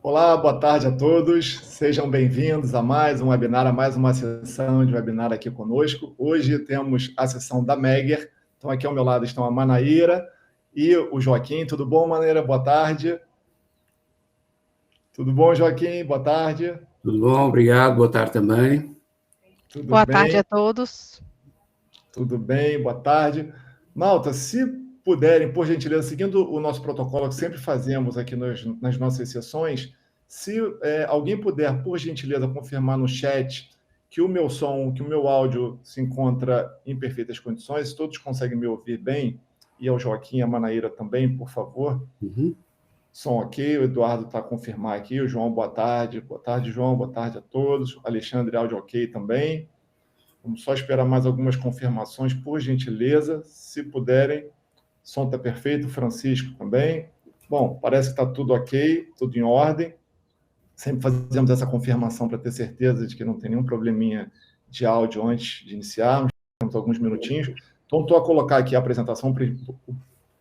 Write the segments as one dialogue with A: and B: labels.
A: Olá, boa tarde a todos. Sejam bem-vindos a mais um webinar, a mais uma sessão de webinar aqui conosco. Hoje temos a sessão da Megger. Então, aqui ao meu lado estão a Manaíra e o Joaquim. Tudo bom, Manaíra? Boa tarde. Tudo bom, Joaquim? Boa tarde.
B: Tudo bom, obrigado. Boa tarde também.
A: Tudo
C: Boa
A: bem?
C: tarde a todos.
A: Tudo bem, boa tarde. Malta, se puderem, por gentileza, seguindo o nosso protocolo que sempre fazemos aqui nas nossas sessões, se alguém puder, por gentileza, confirmar no chat que o meu som, que o meu áudio se encontra em perfeitas condições, se todos conseguem me ouvir bem, e ao Joaquim e a Manaíra também, por favor. Som ok, o Eduardo está a confirmar aqui, o João, boa tarde. Boa tarde, João, boa tarde a todos. Alexandre, áudio ok também. Vamos só esperar mais algumas confirmações, por gentileza, se puderem. O som está perfeito, Francisco também. Bom, parece que está tudo ok, tudo em ordem. Sempre fazemos essa confirmação para ter certeza de que não tem nenhum probleminha de áudio antes de iniciarmos. Temos alguns minutinhos. Então, estou a colocar aqui a apresentação, o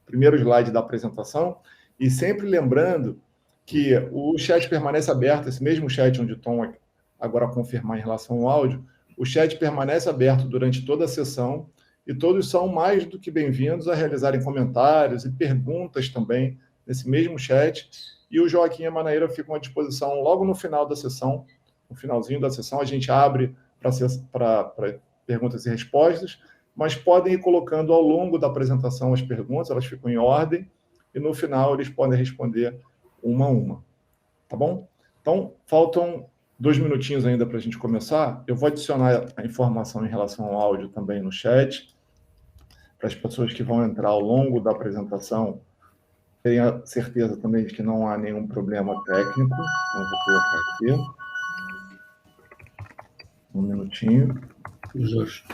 A: primeiro slide da apresentação, e sempre lembrando que o chat permanece aberto, esse mesmo chat onde o Tom agora confirmar em relação ao áudio, o chat permanece aberto durante toda a sessão e todos são mais do que bem-vindos a realizarem comentários e perguntas também nesse mesmo chat. E o Joaquim e a Manaíra ficam à disposição logo no final da sessão, no finalzinho da sessão, a gente abre para perguntas e respostas, mas podem ir colocando ao longo da apresentação as perguntas, elas ficam em ordem, e no final eles podem responder uma a uma. Tá bom? Então, faltam 2 minutinhos ainda para a gente começar. Eu vou adicionar a informação em relação ao áudio também no chat, para as pessoas que vão entrar ao longo da apresentação terem a certeza também de que não há nenhum problema técnico. Então, vou colocar aqui. Um minutinho.
B: Jorge.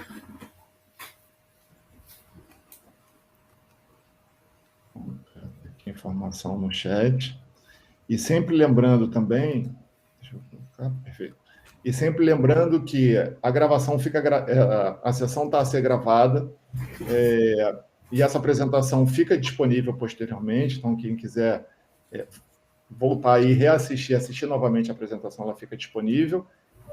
A: Aqui informação no chat. E sempre lembrando também... Deixa eu colocar, perfeito. E sempre lembrando que a gravação fica... A sessão está a ser gravada, e essa apresentação fica disponível posteriormente, então quem quiser voltar e reassistir, assistir novamente a apresentação, ela fica disponível.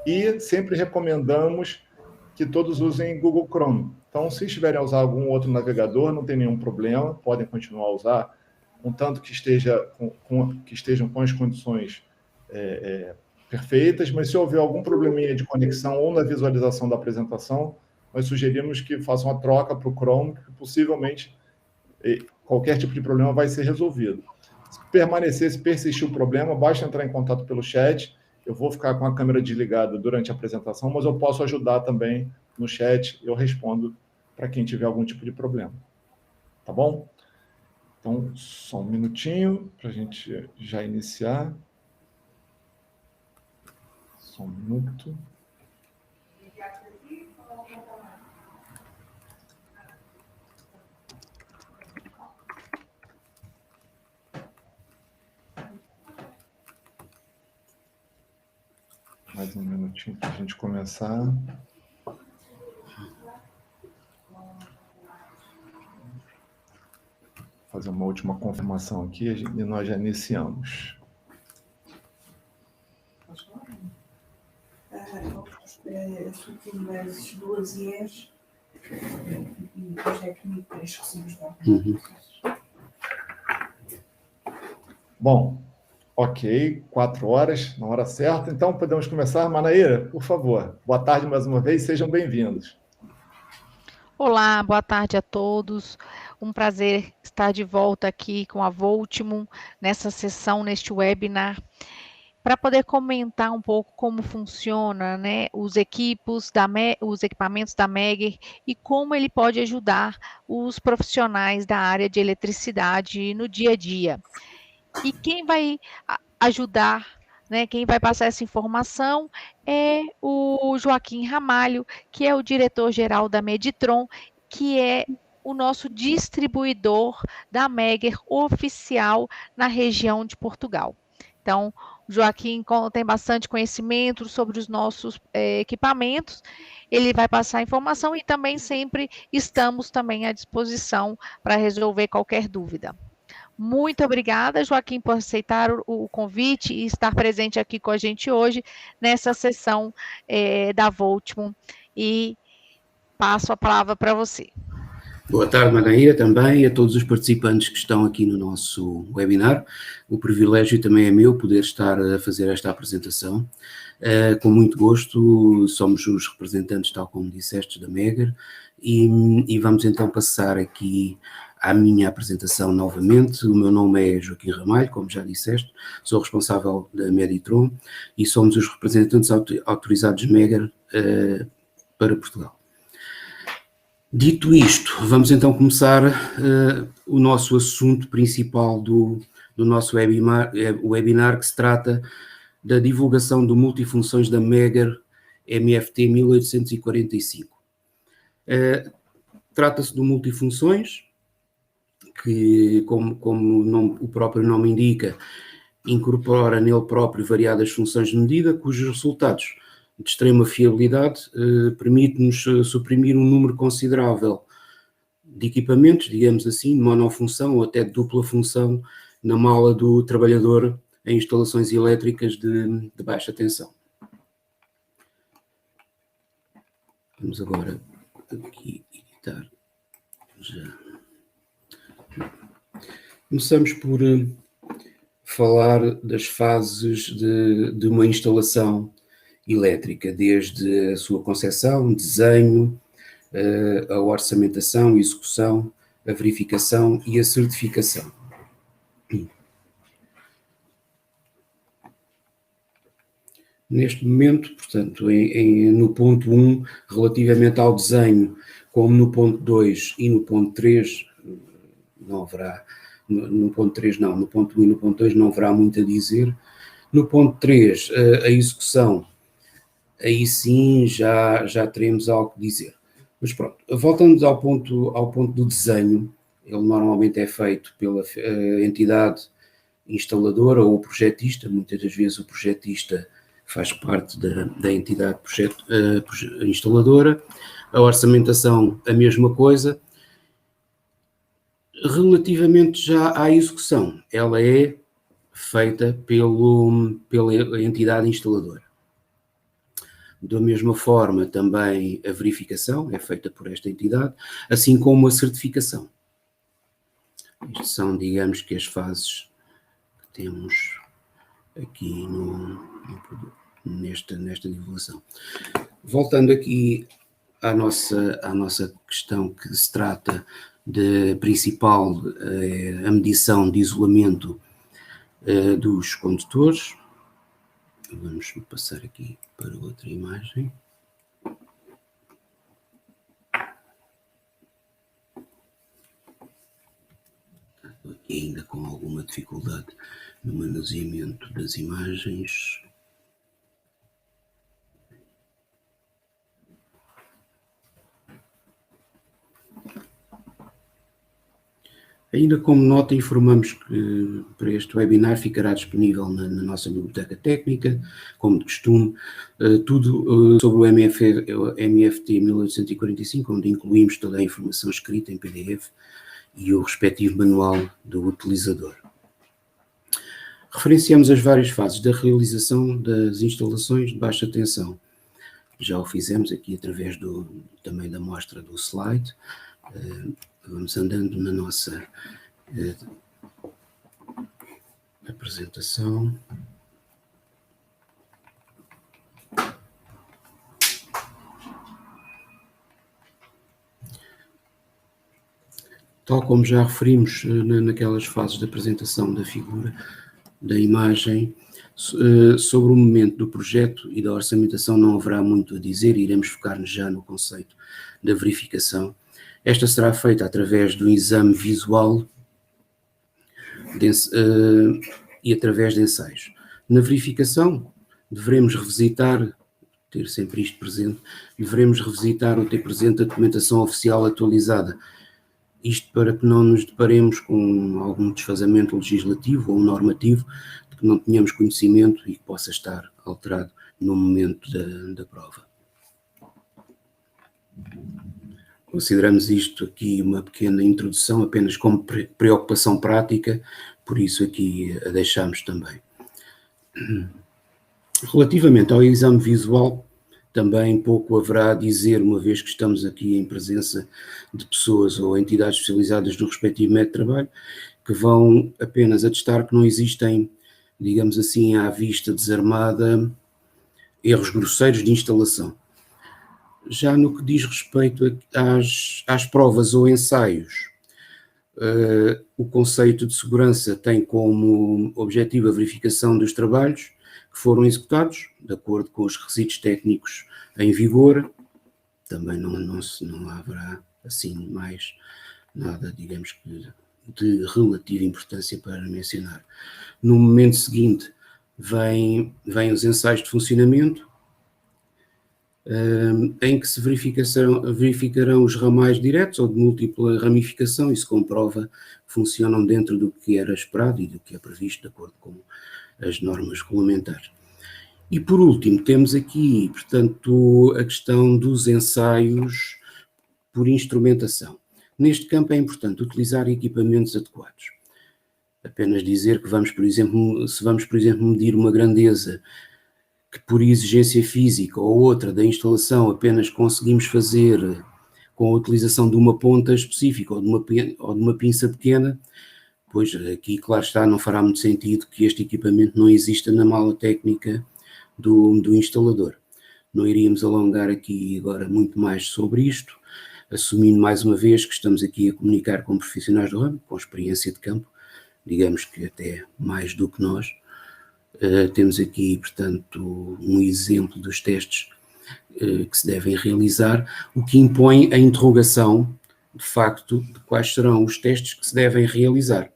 A: E sempre recomendamos que todos usem Google Chrome. Então, se estiverem a usar algum outro navegador, não tem nenhum problema, podem continuar a usar, contanto que estejam com as condições perfeitas, mas se houver algum probleminha de conexão ou na visualização da apresentação, nós sugerimos que façam a troca para o Chrome, que possivelmente qualquer tipo de problema vai ser resolvido. Se persistir o problema, basta entrar em contato pelo chat. Eu vou ficar com a câmera desligada durante a apresentação, mas eu posso ajudar também no chat, eu respondo para quem tiver algum tipo de problema. Tá bom? Então, só um minutinho para a gente já iniciar. Só um minuto. Mais um minutinho para a gente começar. Fazer uma última confirmação aqui e nós já iniciamos.
D: As últimas 2 IEs e depois é que 3 recibos da
A: Bom, ok, 4 horas, na hora certa. Então, podemos começar. Manaíra, por favor. Boa tarde mais uma vez, sejam bem-vindos.
C: Olá, boa tarde a todos. Um prazer estar de volta aqui com a Voltimum, nessa sessão, neste webinar, para poder comentar um pouco como funciona, né, os equipamentos da Megger e como ele pode ajudar os profissionais da área de eletricidade no dia a dia. E quem vai ajudar, né, quem vai passar essa informação é o Joaquim Ramalho, que é o diretor-geral da Meditron, que é o nosso distribuidor da Megger oficial na região de Portugal. Então, o Joaquim tem bastante conhecimento sobre os nossos equipamentos, ele vai passar a informação e também sempre estamos também à disposição para resolver qualquer dúvida. Muito obrigada, Joaquim, por aceitar o convite e estar presente aqui com a gente hoje nessa sessão da Voltmum. E passo a palavra para você.
B: Boa tarde, Manaíra, também, e a todos os participantes que estão aqui no nosso webinar. O privilégio também é meu poder estar a fazer esta apresentação. Com muito gosto, somos os representantes, tal como disseste, da Megger, e vamos então passar aqui à minha apresentação novamente. O meu nome é Joaquim Ramalho, como já disseste, sou responsável da Meditron e somos os representantes autorizados Megger para Portugal. Dito isto, vamos então começar o nosso assunto principal do nosso webinar, que se trata da divulgação de multifunções da Megger MFT 1845. Trata-se de multifunções que, como o próprio nome indica, incorpora nele próprio variadas funções de medida, cujos resultados de extrema fiabilidade permite-nos suprimir um número considerável de equipamentos, digamos assim, de monofunção ou até de dupla função na mala do trabalhador em instalações elétricas de baixa tensão. Vamos agora aqui editar. Já. Começamos por falar das fases de uma instalação elétrica, desde a sua concepção, desenho, a orçamentação, execução, a verificação e a certificação. Neste momento, portanto, no ponto 1, relativamente ao desenho, como no ponto 2 e no ponto 3, não haverá, no ponto 3 não, no ponto 1 e no ponto 2 não haverá muito a dizer. No ponto 3, a execução, aí sim já teremos algo a dizer. Mas pronto, voltando ao ponto do desenho, ele normalmente é feito pela entidade instaladora ou o projetista, muitas das vezes o projetista faz parte da entidade instaladora, a orçamentação a mesma coisa. Relativamente já à execução, ela é feita pela entidade instaladora. Da mesma forma, também a verificação é feita por esta entidade, assim como a certificação. Estas são, digamos que, as fases que temos aqui nesta divulgação. Voltando aqui à nossa questão, que se trata de principal, a medição de isolamento dos condutores. Vamos passar aqui para outra imagem. Estou aqui ainda com alguma dificuldade no manuseamento das imagens. Ainda como nota, informamos que para este webinar ficará disponível na nossa biblioteca técnica, como de costume, tudo sobre o MFT 1845, onde incluímos toda a informação escrita em PDF e o respectivo manual do utilizador. Referenciamos as várias fases da realização das instalações de baixa tensão. Já o fizemos aqui através também da mostra do slide. Vamos andando na nossa apresentação. Tal como já referimos naquelas fases de apresentação da figura, da imagem, sobre o momento do projeto e da orçamentação não haverá muito a dizer, iremos focar-nos já no conceito da verificação. Esta será feita através do exame visual e através de ensaios. Na verificação, devemos revisitar, ter sempre isto presente, devemos revisitar ou ter presente a documentação oficial atualizada. Isto para que não nos deparemos com algum desfazamento legislativo ou normativo de que não tenhamos conhecimento e que possa estar alterado no momento da prova. Consideramos isto aqui uma pequena introdução, apenas como preocupação prática, por isso aqui a deixamos também. Relativamente ao exame visual, também pouco haverá a dizer, uma vez que estamos aqui em presença de pessoas ou entidades especializadas no respectivo método de trabalho, que vão apenas atestar que não existem, digamos assim, à vista desarmada, erros grosseiros de instalação. Já no que diz respeito às provas ou ensaios, o conceito de segurança tem como objetivo a verificação dos trabalhos que foram executados, de acordo com os requisitos técnicos em vigor. Também não haverá, assim, mais nada, digamos que, de relativa importância para mencionar. No momento seguinte, vêm os ensaios de funcionamento, em que se verificarão os ramais diretos ou de múltipla ramificação e se comprova que funcionam dentro do que era esperado e do que é previsto de acordo com as normas regulamentares. E por último, temos aqui, portanto, a questão dos ensaios por instrumentação. Neste campo é importante utilizar equipamentos adequados. Apenas dizer que vamos, por exemplo, se vamos, por exemplo, medir uma grandeza que por exigência física ou outra da instalação apenas conseguimos fazer com a utilização de uma ponta específica ou de uma pinça pequena, pois aqui, claro está, não fará muito sentido que este equipamento não exista na mala técnica do instalador. Não iríamos alongar aqui agora muito mais sobre isto, assumindo mais uma vez que estamos aqui a comunicar com profissionais do ramo, com experiência de campo, digamos que até mais do que nós. Temos aqui, portanto, um exemplo dos testes que se devem realizar, o que impõe a interrogação, de facto, de quais serão os testes que se devem realizar.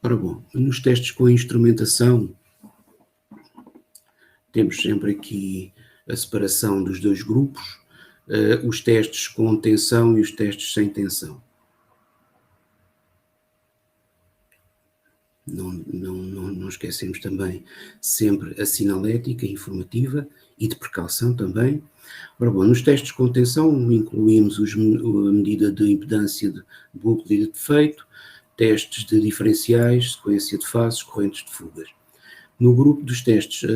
B: Ora bom, nos testes com instrumentação, temos sempre aqui a separação dos dois grupos, os testes com tensão e os testes sem tensão. Não esquecemos também sempre a sinalética informativa e de precaução também. Ora bom, nos testes com tensão incluímos a medida de impedância de bucle e de defeito, testes de diferenciais, sequência de fases, correntes de fugas. No grupo dos testes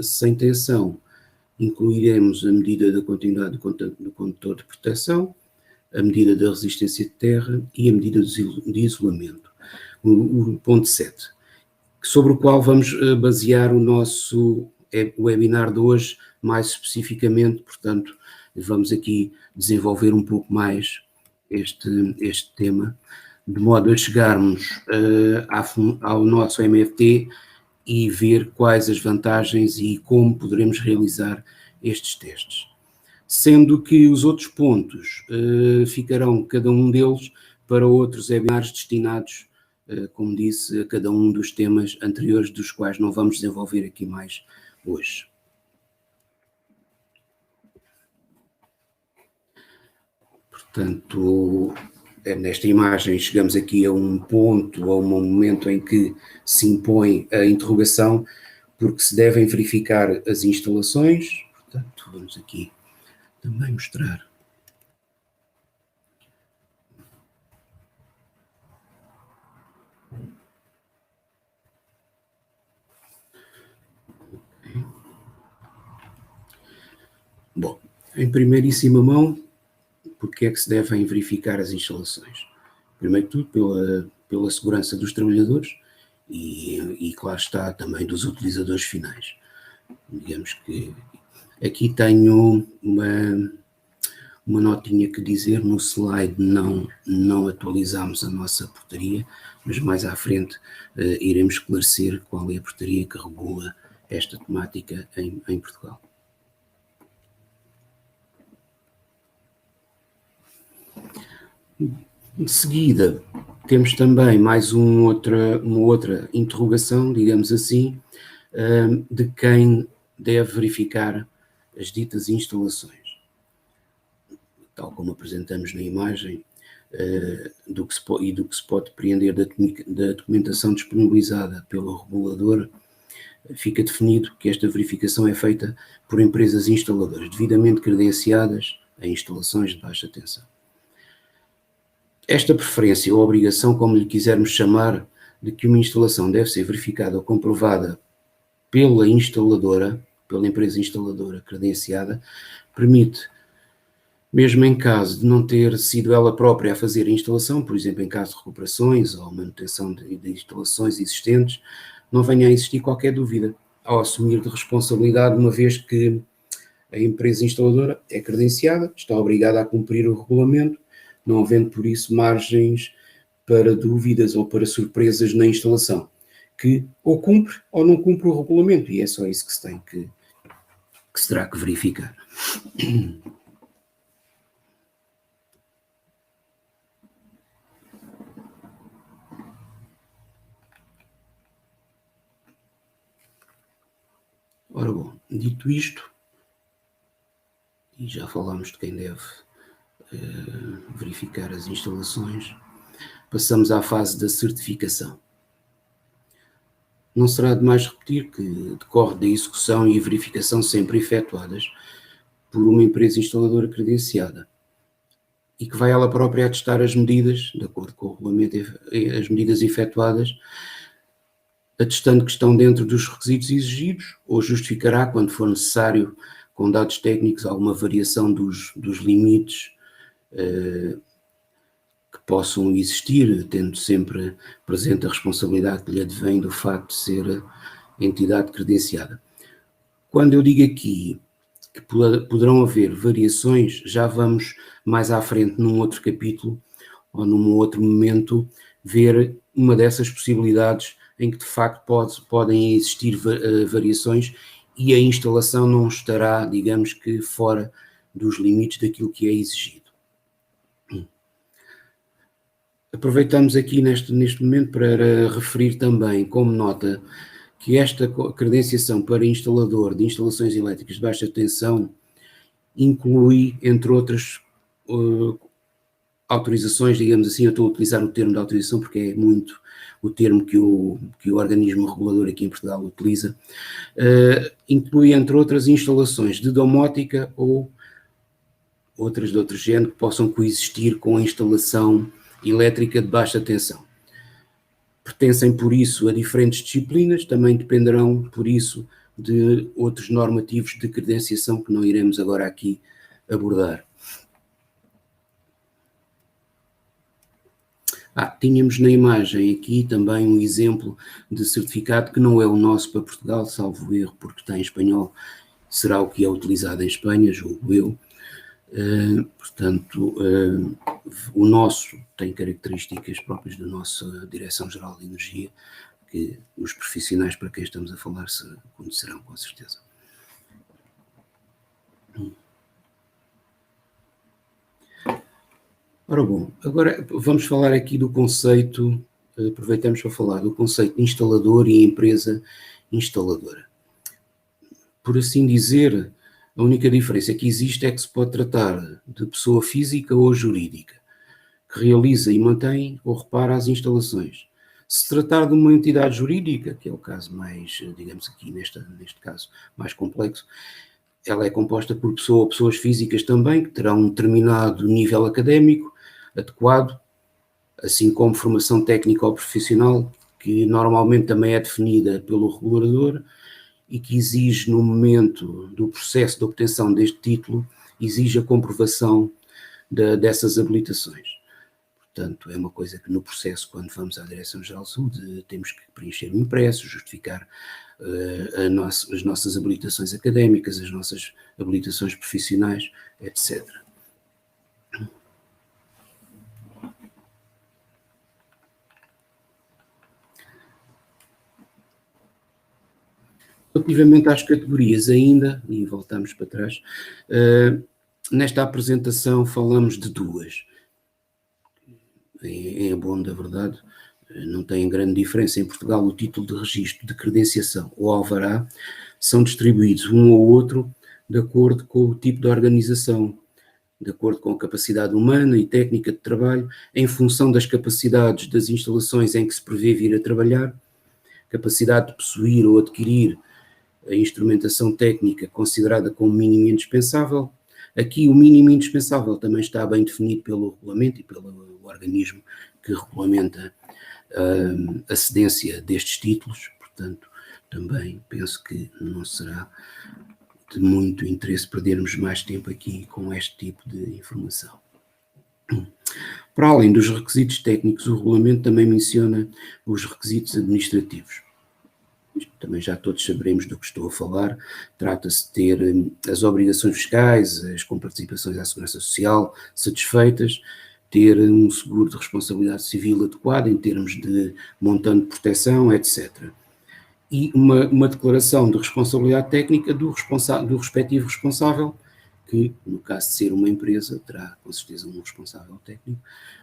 B: sem tensão, incluiremos a medida da continuidade do condutor de proteção, a medida da resistência de terra e a medida de isolamento. O ponto 7, sobre o qual vamos basear o nosso webinar de hoje, mais especificamente, portanto, vamos aqui desenvolver um pouco mais este tema, de modo a chegarmos ao nosso MFT e ver quais as vantagens e como poderemos realizar estes testes. Sendo que os outros pontos ficarão, cada um deles, para outros webinars destinados, como disse, a cada um dos temas anteriores, dos quais não vamos desenvolver aqui mais hoje. Portanto, nesta imagem chegamos aqui a um ponto, a um momento em que se impõe a interrogação, porque se devem verificar as instalações. Portanto, vamos aqui também mostrar. Bom, em primeiríssima mão, porque é que se devem verificar as instalações? Primeiro de tudo, pela segurança dos trabalhadores e, claro está, também dos utilizadores finais. Digamos que aqui tenho uma notinha que dizer, no slide não atualizamos a nossa portaria, mas mais à frente iremos esclarecer qual é a portaria que regula esta temática em Portugal. De seguida, temos também mais uma outra interrogação, digamos assim, de quem deve verificar as ditas instalações. tal como apresentamos na imagem, do que se pode depreender da documentação disponibilizada pelo regulador, fica definido que esta verificação é feita por empresas instaladoras devidamente credenciadas a instalações de baixa tensão. Esta preferência ou obrigação, como lhe quisermos chamar, de que uma instalação deve ser verificada ou comprovada pela instaladora, pela empresa instaladora credenciada, permite, mesmo em caso de não ter sido ela própria a fazer a instalação, por exemplo, em caso de recuperações ou manutenção de instalações existentes, não venha a existir qualquer dúvida ao assumir de responsabilidade, uma vez que a empresa instaladora é credenciada, está obrigada a cumprir o regulamento, não havendo por isso margens para dúvidas ou para surpresas na instalação, que ou cumpre ou não cumpre o regulamento, e é só isso que se terá que verificar. Ora bom, dito isto, e já falámos de quem deve verificar as instalações, passamos à fase da certificação. Não será demais repetir que decorre da execução e verificação sempre efetuadas por uma empresa instaladora credenciada e que vai ela própria atestar as medidas, de acordo com o regulamento, as medidas efetuadas, atestando que estão dentro dos requisitos exigidos, ou justificará, quando for necessário, com dados técnicos, alguma variação dos limites que possam existir, tendo sempre presente a responsabilidade que lhe advém do facto de ser entidade credenciada. Quando eu digo aqui que poderão haver variações, já vamos mais à frente num outro capítulo ou num outro momento ver uma dessas possibilidades em que de facto podem existir variações e a instalação não estará, digamos que, fora dos limites daquilo que é exigido. Aproveitamos aqui neste momento para referir também, como nota, que esta credenciação para instalador de instalações elétricas de baixa tensão inclui, entre outras autorizações, digamos assim, eu estou a utilizar o termo de autorização porque é muito o termo que o organismo regulador aqui em Portugal utiliza, inclui, entre outras, instalações de domótica ou outras de outro género que possam coexistir com a instalação elétrica de baixa tensão. Pertencem, por isso, a diferentes disciplinas, também dependerão, por isso, de outros normativos de credenciação que não iremos agora aqui abordar. Tínhamos na imagem aqui também um exemplo de certificado que não é o nosso para Portugal, salvo erro, porque está em espanhol, será o que é utilizado em Espanha, julgo eu. Portanto, o nosso tem características próprias da nossa Direção-Geral de Energia, que os profissionais para quem estamos a falar se conhecerão com certeza. Ora bom, agora vamos falar aqui do conceito, aproveitamos para falar do conceito de instalador e empresa instaladora. Por assim dizer, a única diferença que existe é que se pode tratar de pessoa física ou jurídica, que realiza e mantém ou repara as instalações. Se tratar de uma entidade jurídica, que é o caso mais, digamos aqui neste caso, mais complexo, ela é composta por pessoa ou pessoas físicas também, que terão um determinado nível académico adequado, assim como formação técnica ou profissional, que normalmente também é definida pelo regulador e que exige, no momento do processo de obtenção deste título, exige a comprovação dessas habilitações. Portanto, é uma coisa que no processo, quando vamos à Direção-Geral de Saúde, temos que preencher um impresso, justificar as nossas habilitações académicas, as nossas habilitações profissionais, etc. Relativamente às categorias ainda, e voltamos para trás, nesta apresentação falamos de duas. Em abono da verdade, não tem grande diferença. Em Portugal, o título de registro de credenciação ou alvará são distribuídos um ou outro de acordo com o tipo de organização de acordo com a capacidade humana e técnica de trabalho, em função das capacidades das instalações em que se prevê vir a trabalhar, capacidade de possuir ou adquirir a instrumentação técnica considerada como mínimo indispensável. Aqui o mínimo indispensável também está bem definido pelo regulamento e pelo organismo que regulamenta a cedência destes títulos, portanto, também penso que não será de muito interesse perdermos mais tempo aqui com este tipo de informação. Para além dos requisitos técnicos, o regulamento também menciona os requisitos administrativos. Isto também já todos saberemos do que estou a falar. Trata-se de ter as obrigações fiscais, as comparticipações à segurança social satisfeitas, ter um seguro de responsabilidade civil adequado em termos de montante de proteção, etc. E uma declaração de responsabilidade técnica do respectivo responsável, que no caso de ser uma empresa terá com certeza um responsável técnico,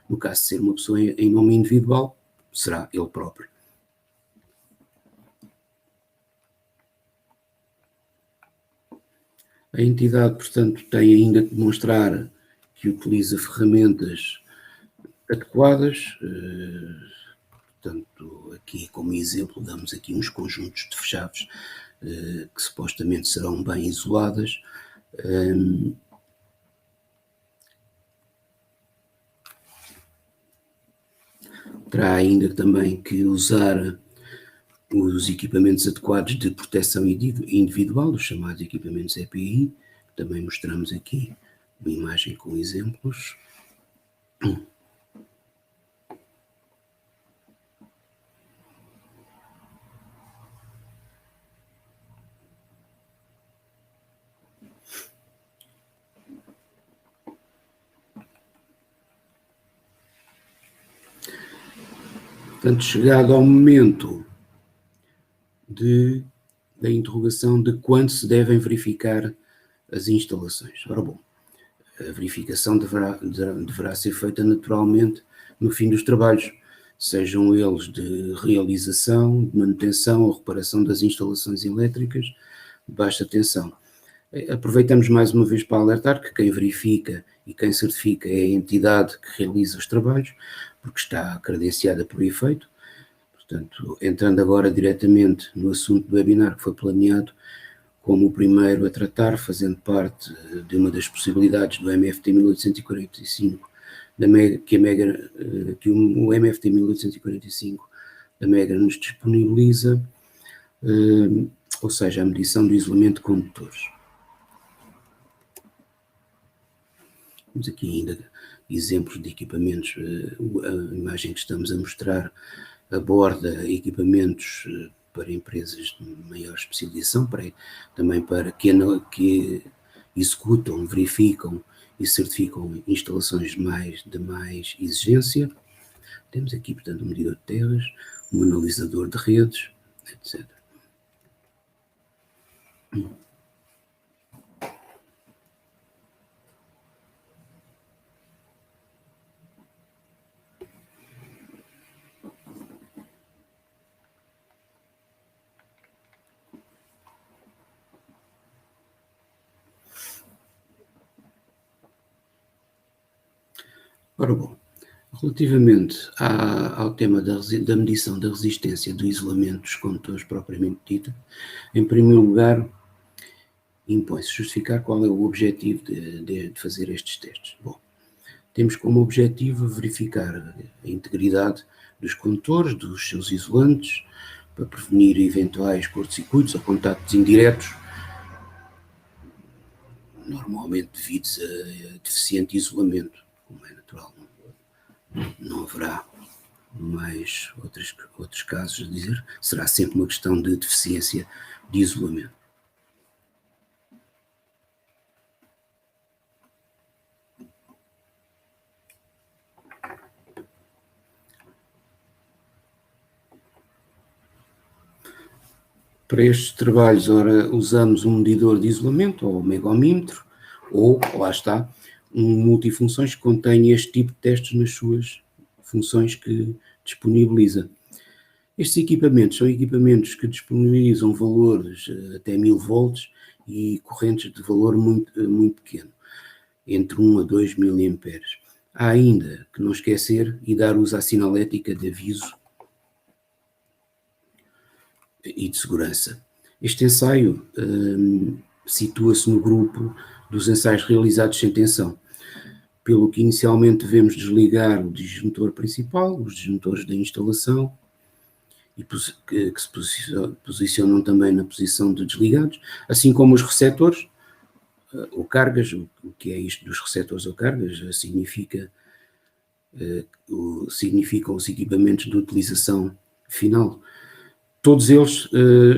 B: no caso de ser uma pessoa em nome individual será ele próprio. A entidade, portanto, tem ainda que demonstrar que utiliza ferramentas adequadas. Portanto, aqui como exemplo damos aqui uns conjuntos de chaves que supostamente serão bem isoladas. Terá ainda também que usar os equipamentos adequados de proteção individual, os chamados equipamentos EPI, que também mostramos aqui uma imagem com exemplos. Portanto, chegado ao momento da interrogação de quando se devem verificar as instalações. Ora bom, a verificação deverá ser feita naturalmente no fim dos trabalhos, sejam eles de realização, de manutenção ou reparação das instalações elétricas de baixa tensão. Aproveitamos mais uma vez para alertar que quem verifica e quem certifica é a entidade que realiza os trabalhos, porque está credenciada por efeito. Portanto, entrando agora diretamente no assunto do webinar que foi planeado como o primeiro a tratar, fazendo parte de uma das possibilidades do MFT 1845, que o MFT 1845 da MEGRA nos disponibiliza, ou seja, a medição do isolamento de condutores. Temos aqui ainda exemplos de equipamentos, a imagem que estamos a mostrar aborda equipamentos para empresas de maior especialização, também para que executam, verificam e certificam instalações de mais exigência. Temos aqui, portanto, um medidor de terras, um analisador de redes, etc. Ora bom, relativamente ao tema da medição da resistência do isolamento dos condutores propriamente dita, em primeiro lugar, impõe-se justificar qual é o objetivo de fazer estes testes. Bom, temos como objetivo verificar a integridade dos condutores, dos seus isolantes, para prevenir eventuais curto-circuitos ou contactos indiretos, normalmente devidos a deficiente isolamento, como é natural. Não haverá mais outros casos a dizer, será sempre uma questão de deficiência de isolamento. Para estes trabalhos, ora, usamos um medidor de isolamento, ou megomímetro, ou, lá está, um multifunções que contém este tipo de testes nas suas funções que disponibiliza. Estes equipamentos são equipamentos que disponibilizam valores até 1000 volts e correntes de valor muito, muito pequeno. entre 1 a 2 mA. Há ainda que não esquecer e dar uso à sinalética de aviso e de segurança. Este ensaio situa-se no grupo dos ensaios realizados sem tensão, pelo que inicialmente devemos desligar o disjuntor principal, os disjuntores da instalação, e que se posicionam também na posição de desligados, assim como os receptores ou cargas. O que é isto dos receptores ou cargas? Significam os equipamentos de utilização final. Todos eles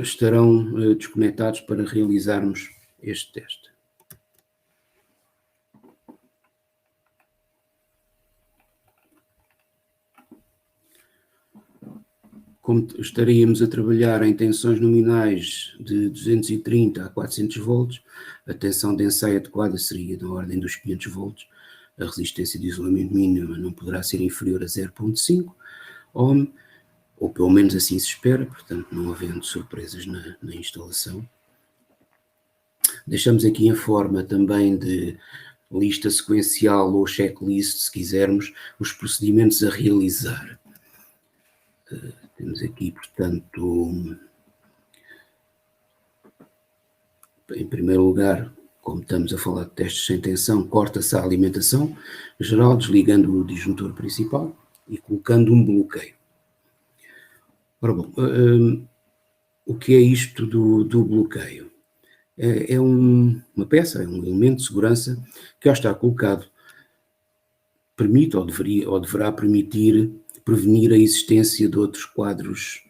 B: estarão desconectados para realizarmos este teste. Como estaríamos a trabalhar em tensões nominais de 230 a 400 volts, a tensão de ensaio adequada seria na ordem dos 500 volts, a resistência de isolamento mínima não poderá ser inferior a 0,5 ohm, ou pelo menos assim se espera, portanto não havendo surpresas na instalação. Deixamos aqui em forma também de lista sequencial ou checklist, se quisermos, os procedimentos a realizar. Temos aqui, portanto, em primeiro lugar, como estamos a falar de testes sem tensão, corta-se a alimentação geral, desligando o disjuntor principal e colocando um bloqueio. Ora bom, o que é isto do bloqueio? É uma peça, é um elemento de segurança que, ao estar colocado, permite ou deverá permitir prevenir a existência de outros quadros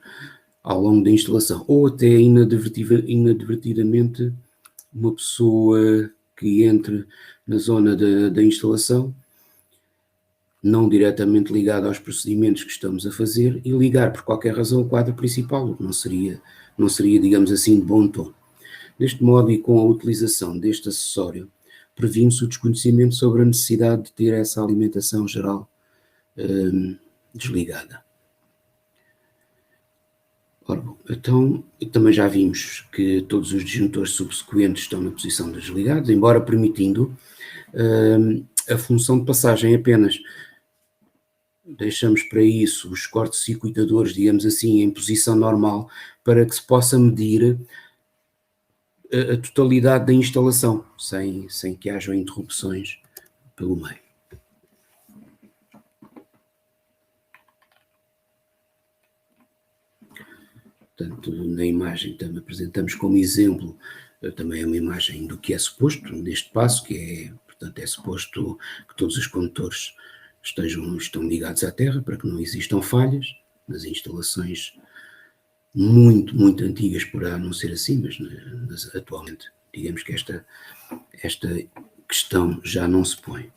B: ao longo da instalação, ou até inadvertidamente uma pessoa que entre na zona da instalação, não diretamente ligada aos procedimentos que estamos a fazer, e ligar por qualquer razão o quadro principal, o que não seria, digamos assim, de bom tom. Deste modo, e com a utilização deste acessório, previne-se o desconhecimento sobre a necessidade de ter essa alimentação geral desligada. Ora bom, então também já vimos que todos os disjuntores subsequentes estão na posição de desligados, embora permitindo a função de passagem apenas. Deixamos para isso os cortocircuitadores, digamos assim, em posição normal, para que se possa medir a totalidade da instalação, sem que hajam interrupções pelo meio. Portanto, na imagem também apresentamos como exemplo, também é uma imagem do que é suposto neste passo, que é, portanto, é suposto que todos os condutores estão ligados à terra para que não existam falhas nas instalações muito, muito antigas, poderá não ser assim, mas atualmente, digamos que esta questão já não se põe.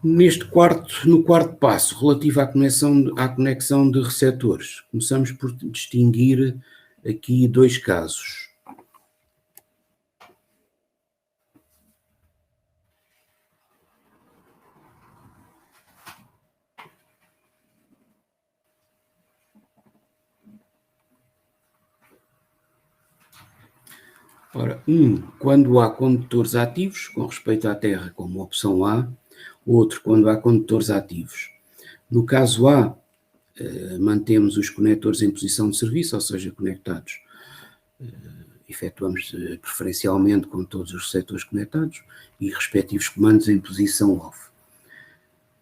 B: No quarto passo, relativo à conexão de receptores, começamos por distinguir aqui dois casos. Ora, quando há condutores ativos, com respeito à Terra, como opção A, outro, quando há condutores ativos. No caso A, mantemos os conectores em posição de serviço, ou seja, conectados. Efetuamos preferencialmente com todos os receptores conectados e respectivos comandos em posição off.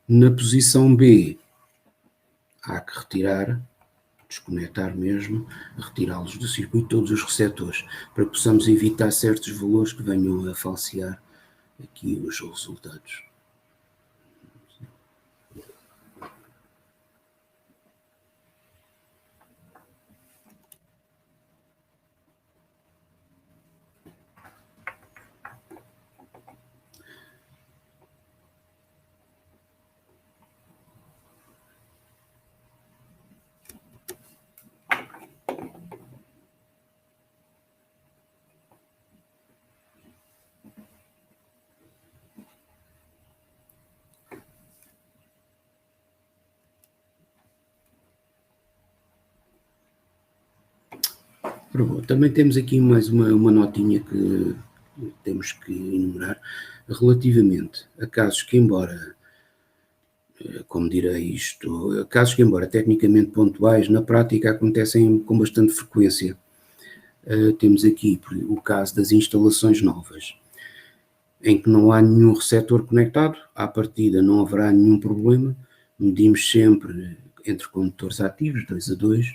B: Na posição B, há que desconectar mesmo, retirá-los do circuito, todos os receptores, para que possamos evitar certos valores que venham a falsear aqui os resultados. Também temos aqui mais uma notinha que temos que enumerar relativamente a casos que, embora, como direi isto, casos que, embora tecnicamente pontuais, na prática acontecem com bastante frequência. Temos aqui o caso das instalações novas, em que não há nenhum receptor conectado, à partida não haverá nenhum problema, medimos sempre entre condutores ativos, 2 a 2,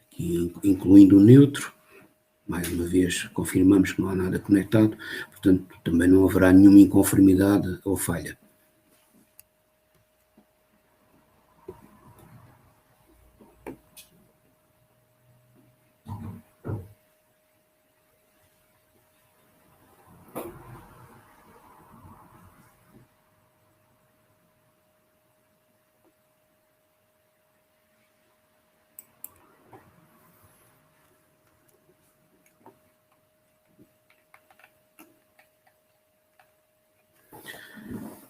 B: aqui incluindo o neutro, mais uma vez confirmamos que não há nada conectado, portanto também não haverá nenhuma inconformidade ou falha.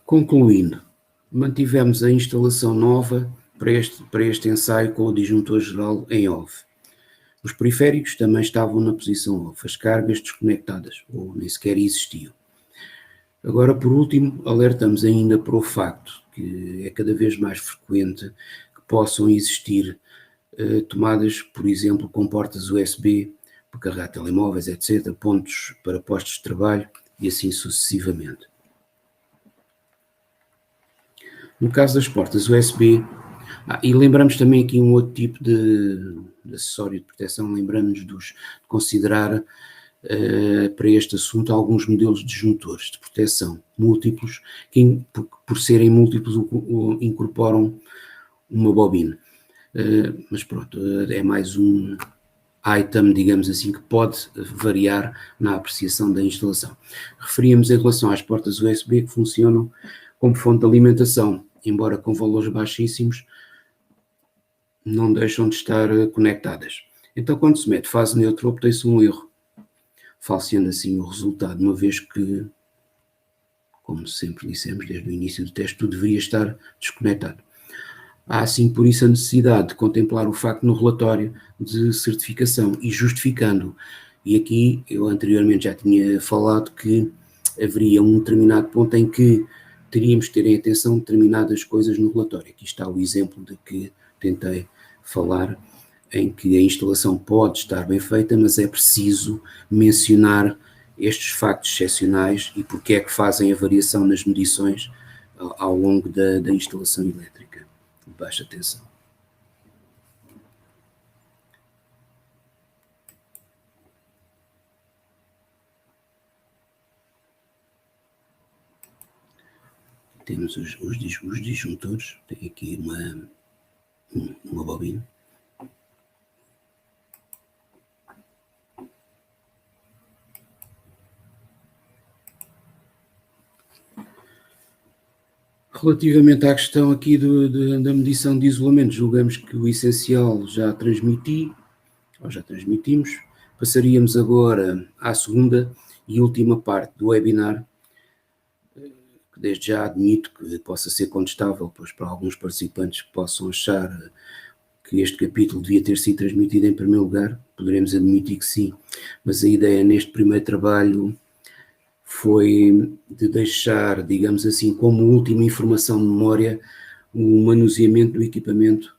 B: Concluindo, mantivemos a instalação nova para este ensaio com o disjuntor geral em off. Os periféricos também estavam na posição off, as cargas desconectadas, ou nem sequer existiam. Agora, por último, alertamos ainda para o facto que é cada vez mais frequente que possam existir tomadas, por exemplo, com portas USB, para carregar telemóveis, etc., pontos para postos de trabalho e assim sucessivamente. No caso das portas USB, e lembramos também aqui um outro tipo de acessório de proteção, lembramos de considerar para este assunto alguns modelos de disjuntores de proteção múltiplos, que por serem múltiplos incorporam uma bobina. Mas pronto, é mais um item, digamos assim, que pode variar na apreciação da instalação. Referíamos em relação às portas USB que funcionam como fonte de alimentação, embora com valores baixíssimos, não deixam de estar conectadas. Então, quando se mete fase neutra, obtém-se um erro, falseando assim o resultado, uma vez que, como sempre dissemos desde o início do teste, tudo deveria estar desconectado. Há assim por isso a necessidade de contemplar o facto no relatório de certificação e justificando. E aqui eu anteriormente já tinha falado que haveria um determinado ponto em que teríamos que ter em atenção determinadas coisas no relatório. Aqui está o exemplo de que tentei falar, em que a instalação pode estar bem feita, mas é preciso mencionar estes factos excepcionais e porque é que fazem a variação nas medições ao longo da instalação elétrica de baixa tensão. Temos os disjuntores, tem aqui uma bobina. Relativamente à questão aqui da medição de isolamento, julgamos que o essencial já transmitimos. Passaríamos agora à segunda e última parte do webinar, que desde já admito que possa ser contestável, pois para alguns participantes que possam achar que este capítulo devia ter sido transmitido em primeiro lugar, poderemos admitir que sim, mas a ideia neste primeiro trabalho foi de deixar, digamos assim, como última informação de memória, o manuseamento do equipamento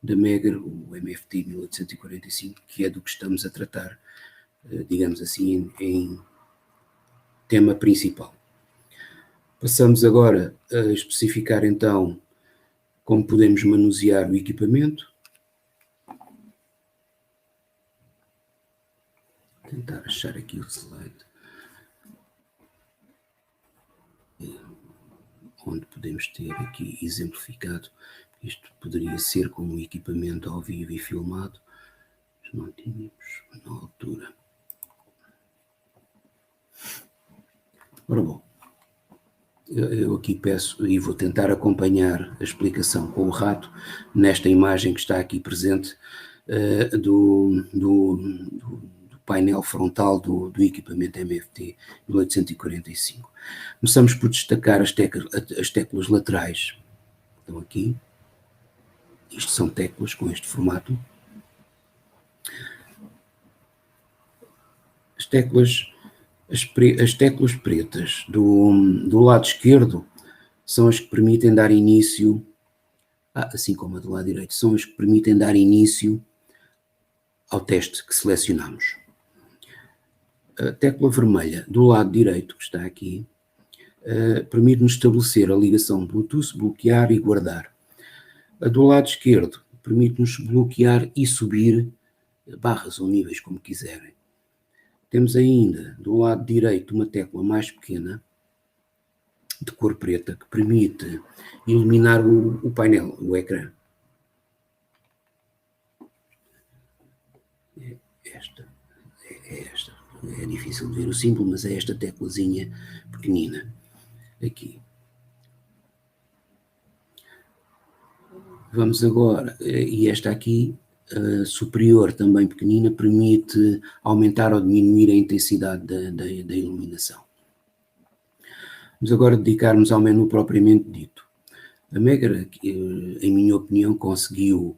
B: da Megger, o MFT 1845, que é do que estamos a tratar, digamos assim, em tema principal. Passamos agora a especificar então como podemos manusear o equipamento. Vou tentar achar aqui o slide onde podemos ter aqui exemplificado. Isto poderia ser como um equipamento ao vivo e filmado, mas não tínhamos na altura. Ora bom, eu aqui peço e vou tentar acompanhar a explicação com o rato nesta imagem que está aqui presente do painel frontal do equipamento MFT 1845. Começamos por destacar as teclas laterais. Estão aqui. Isto são teclas com este formato. As teclas pretas do lado esquerdo são as que permitem dar início, assim como a do lado direito, são as que permitem dar início ao teste que selecionamos. A tecla vermelha do lado direito, que está aqui, permite-nos estabelecer a ligação Bluetooth, bloquear e guardar. A do lado esquerdo permite-nos bloquear e subir barras ou níveis, como quiserem. Temos ainda do lado direito uma tecla mais pequena, de cor preta, que permite iluminar o painel, o ecrã. Esta. É difícil de ver o símbolo, mas é esta teclazinha pequenina. Aqui. Vamos agora, e esta aqui, superior também pequenina, permite aumentar ou diminuir a intensidade da iluminação. Vamos agora dedicar-nos ao menu propriamente dito. A Megger, em minha opinião, conseguiu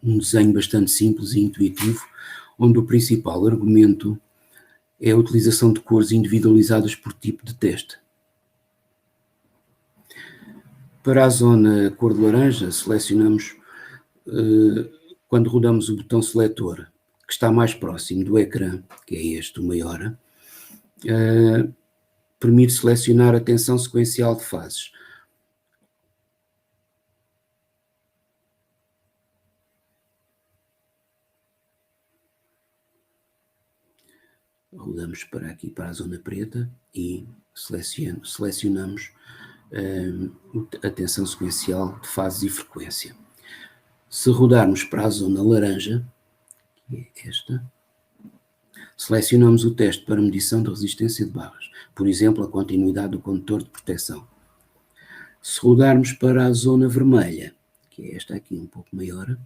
B: um desenho bastante simples e intuitivo, onde o principal argumento é a utilização de cores individualizadas por tipo de teste. Para a zona cor de laranja, selecionamos, quando rodamos o botão seletor, que está mais próximo do ecrã, que é este, o maior, permite selecionar a tensão sequencial de fases. Rodamos para aqui, para a zona preta, e selecionamos a tensão sequencial de fases e frequência. Se rodarmos para a zona laranja, que é esta, selecionamos o teste para medição de resistência de barras, por exemplo, a continuidade do condutor de proteção. Se rodarmos para a zona vermelha, que é esta aqui um pouco maior,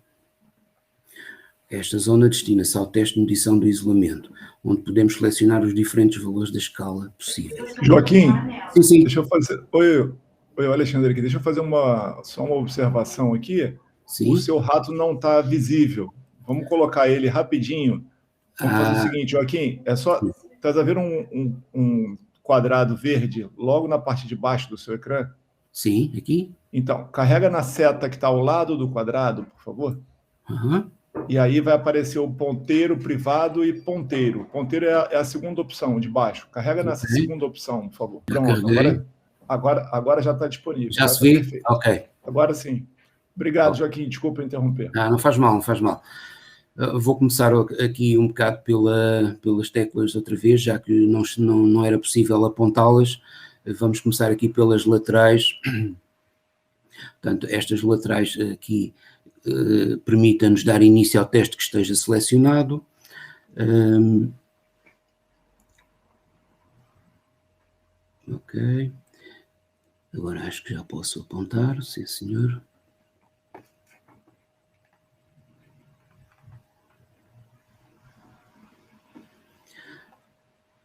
B: esta zona destina-se ao teste de medição do isolamento, onde podemos selecionar os diferentes valores da escala possíveis.
A: Joaquim,
B: sim.
A: Deixa eu fazer... Oi, Alexandre, aqui. Deixa eu fazer só uma observação aqui.
B: Sim.
A: O seu rato não está visível. Vamos colocar ele rapidinho. Vamos fazer o seguinte, Joaquim, é só... Estás a ver um quadrado verde logo na parte de baixo do seu ecrã?
B: Sim, aqui.
A: Então, carrega na seta que está ao lado do quadrado, por favor.
B: Uhum.
A: E aí vai aparecer o ponteiro, privado e ponteiro. Ponteiro é a segunda opção, de baixo. Carrega nessa segunda opção, por favor. Pronto, agora já está disponível.
B: Já se vê?
A: Perfeito.
B: Ok.
A: Agora sim. Obrigado, Joaquim. Desculpa interromper.
B: Não faz mal, não faz mal. Vou começar aqui um bocado pelas teclas outra vez, já que não era possível apontá-las. Vamos começar aqui pelas laterais. Portanto, estas laterais aqui permitem-nos dar início ao teste que esteja selecionado. Ok. Agora acho que já posso apontar, sim senhor.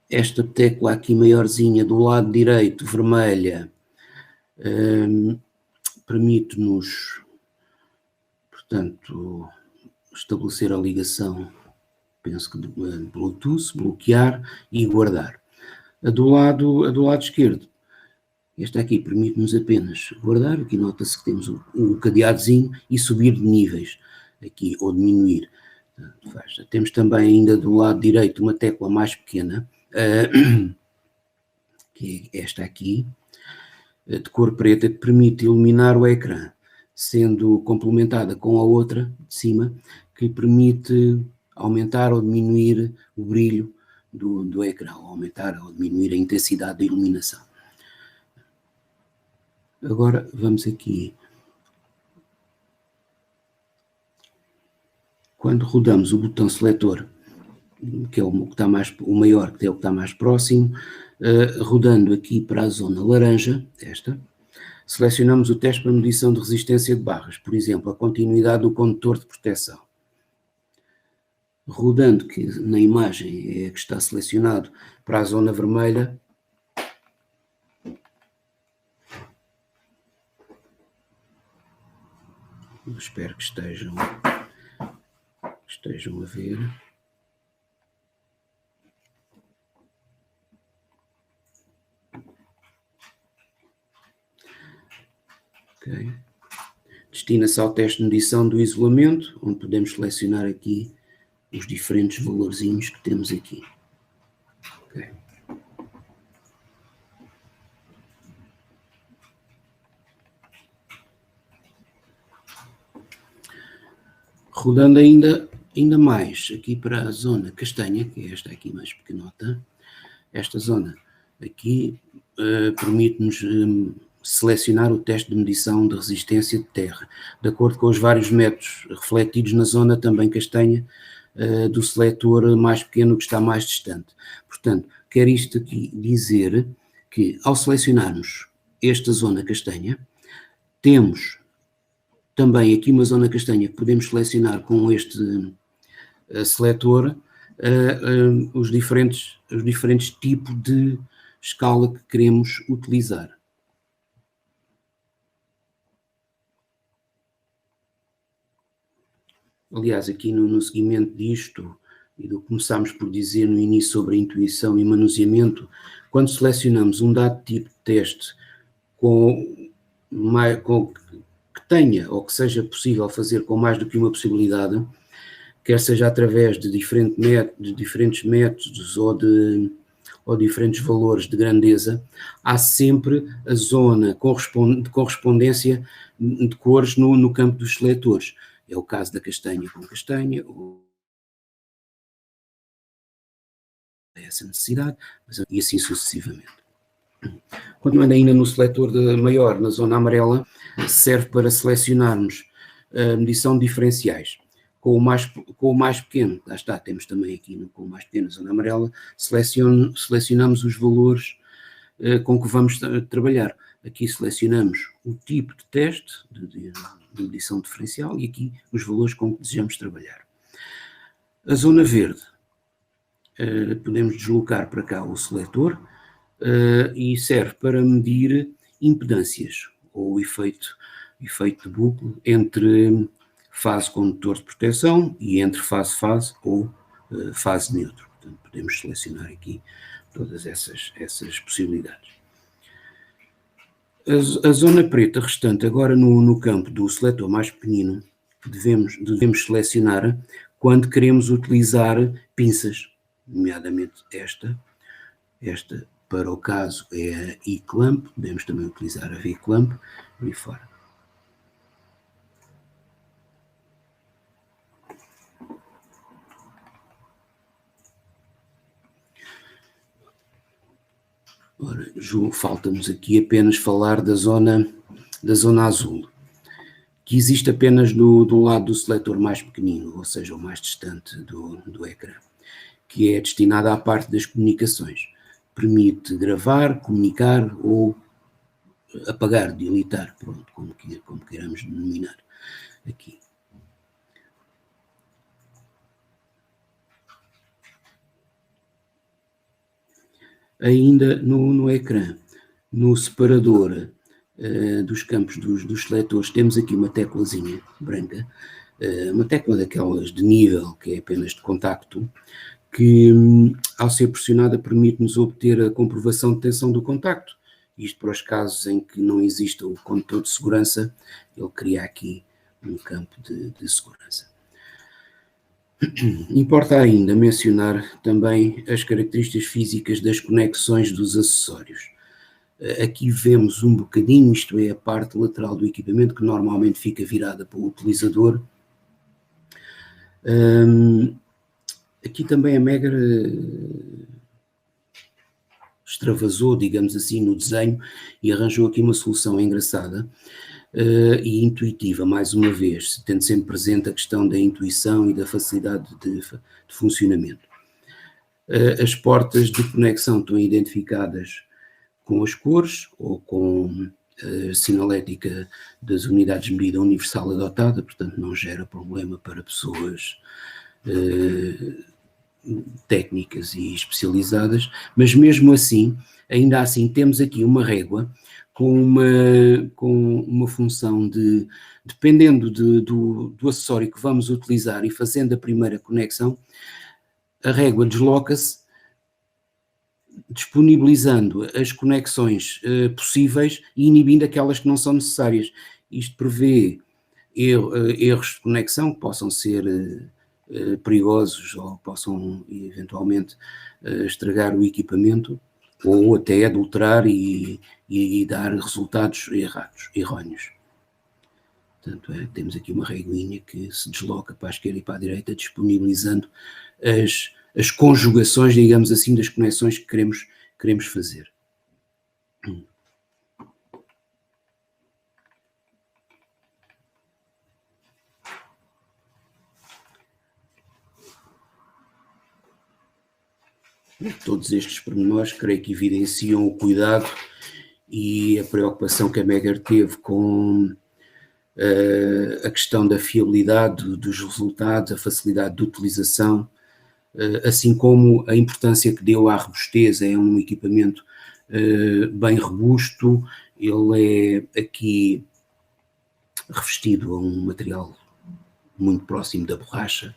B: Esta tecla aqui maiorzinha do lado direito, vermelha, permite-nos, portanto, estabelecer a ligação, penso que de Bluetooth, bloquear e guardar. A do lado esquerdo, esta aqui permite-nos apenas guardar, aqui nota-se que temos o cadeadozinho e subir de níveis, aqui, ou diminuir. Temos também ainda do lado direito uma tecla mais pequena, que é esta aqui, de cor preta, que permite iluminar o ecrã, sendo complementada com a outra de cima, que permite aumentar ou diminuir o brilho do ecrã, ou aumentar ou diminuir a intensidade da iluminação. Agora vamos aqui. Quando rodamos o botão seletor, que é o que está o maior, que é o que está mais próximo, rodando aqui para a zona laranja, esta, selecionamos o teste para medição de resistência de barras, por exemplo, a continuidade do condutor de proteção. Rodando, que na imagem é que está selecionado, para a zona vermelha, espero que estejam estejam a ver. Ok. Destina-se ao teste de medição do isolamento, onde podemos selecionar aqui os diferentes valorzinhos que temos aqui. Okay. Rodando ainda mais aqui para a zona castanha, que é esta aqui mais pequenota, esta zona aqui permite-nos selecionar o teste de medição de resistência de terra, de acordo com os vários métodos refletidos na zona também castanha do seletor mais pequeno que está mais distante. Portanto, quer isto aqui dizer que ao selecionarmos esta zona castanha, temos também aqui uma zona castanha que podemos selecionar com este seletor os diferentes tipos de escala que queremos utilizar. Aliás, aqui no seguimento disto, e do que começámos por dizer no início sobre a intuição e manuseamento, quando selecionamos um dado tipo de teste que tenha ou que seja possível fazer com mais do que uma possibilidade, quer seja através de diferentes métodos ou diferentes valores de grandeza, há sempre a zona de correspondência de cores no campo dos seletores. É o caso da castanha com castanha, ou essa necessidade, e assim sucessivamente. Continuando ainda no seletor maior, na zona amarela, serve para selecionarmos a medição de diferenciais. Com o mais pequeno, lá está, temos também aqui com o mais pequeno, na zona amarela, selecionamos os valores com que vamos trabalhar. Aqui selecionamos o tipo de teste de medição diferencial e aqui os valores com que desejamos trabalhar. A zona verde, podemos deslocar para cá o seletor e serve para medir impedâncias ou efeito de bucle entre fase condutor de proteção e entre fase-fase ou fase neutro. Portanto, podemos selecionar aqui todas essas possibilidades. A zona preta restante, agora no campo do seletor mais pequenino, devemos selecionar quando queremos utilizar pinças, nomeadamente esta para o caso é a E-clamp, podemos também utilizar a V-clamp, por aí fora. Ora, falta-nos aqui apenas falar da zona azul, que existe apenas do lado do seletor mais pequenino, ou seja, o mais distante do ecrã, que é destinada à parte das comunicações. Permite gravar, comunicar ou apagar, deletar, pronto, como queiramos denominar aqui. Ainda no ecrã, no separador dos campos dos seletores, temos aqui uma teclazinha branca, uma tecla daquelas de nível, que é apenas de contacto, que ao ser pressionada permite-nos obter a comprovação de tensão do contacto. Isto para os casos em que não exista o condutor de segurança, ele cria aqui um campo de segurança. Importa ainda mencionar também as características físicas das conexões dos acessórios. Aqui vemos um bocadinho, isto é, a parte lateral do equipamento que normalmente fica virada para o utilizador. Aqui também a Megger extravasou, digamos assim, no desenho e arranjou aqui uma solução engraçada e intuitiva, mais uma vez, tendo sempre presente a questão da intuição e da facilidade de funcionamento. As portas de conexão estão identificadas com as cores ou com a sinalética das unidades de medida universal adotada, portanto não gera problema para pessoas técnicas e especializadas, mas mesmo assim, ainda assim, temos aqui uma régua com uma função de, dependendo do acessório que vamos utilizar e fazendo a primeira conexão, a régua desloca-se, disponibilizando as conexões possíveis e inibindo aquelas que não são necessárias. Isto prevê erros de conexão que possam ser perigosos ou possam eventualmente estragar o equipamento ou até adulterar e dar resultados erróneos. Portanto, temos aqui uma reguinha que se desloca para a esquerda e para a direita, disponibilizando as conjugações, digamos assim, das conexões que queremos fazer. Todos estes pormenores, creio que evidenciam o cuidado e a preocupação que a Megger teve com a questão da fiabilidade dos resultados, a facilidade de utilização, assim como a importância que deu à robustez. É um equipamento bem robusto, ele é aqui revestido a um material muito próximo da borracha,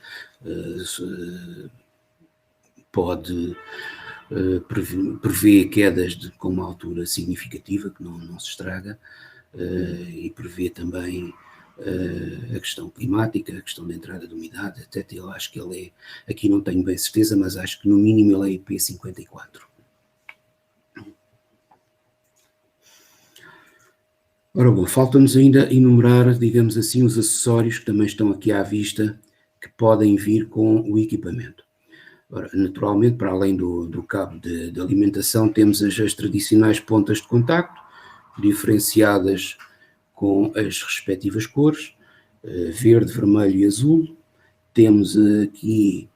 B: pode prever quedas com uma altura significativa, que não se estraga, e prevê também a questão climática, a questão da entrada de umidade, até eu acho que ele é, aqui não tenho bem certeza, mas acho que no mínimo ele é IP54. Ora bom, falta-nos ainda enumerar, digamos assim, os acessórios que também estão aqui à vista, que podem vir com o equipamento. Ora, naturalmente, para além do cabo de alimentação, temos as tradicionais pontas de contacto, diferenciadas com as respectivas cores, verde, vermelho e azul. Temos aqui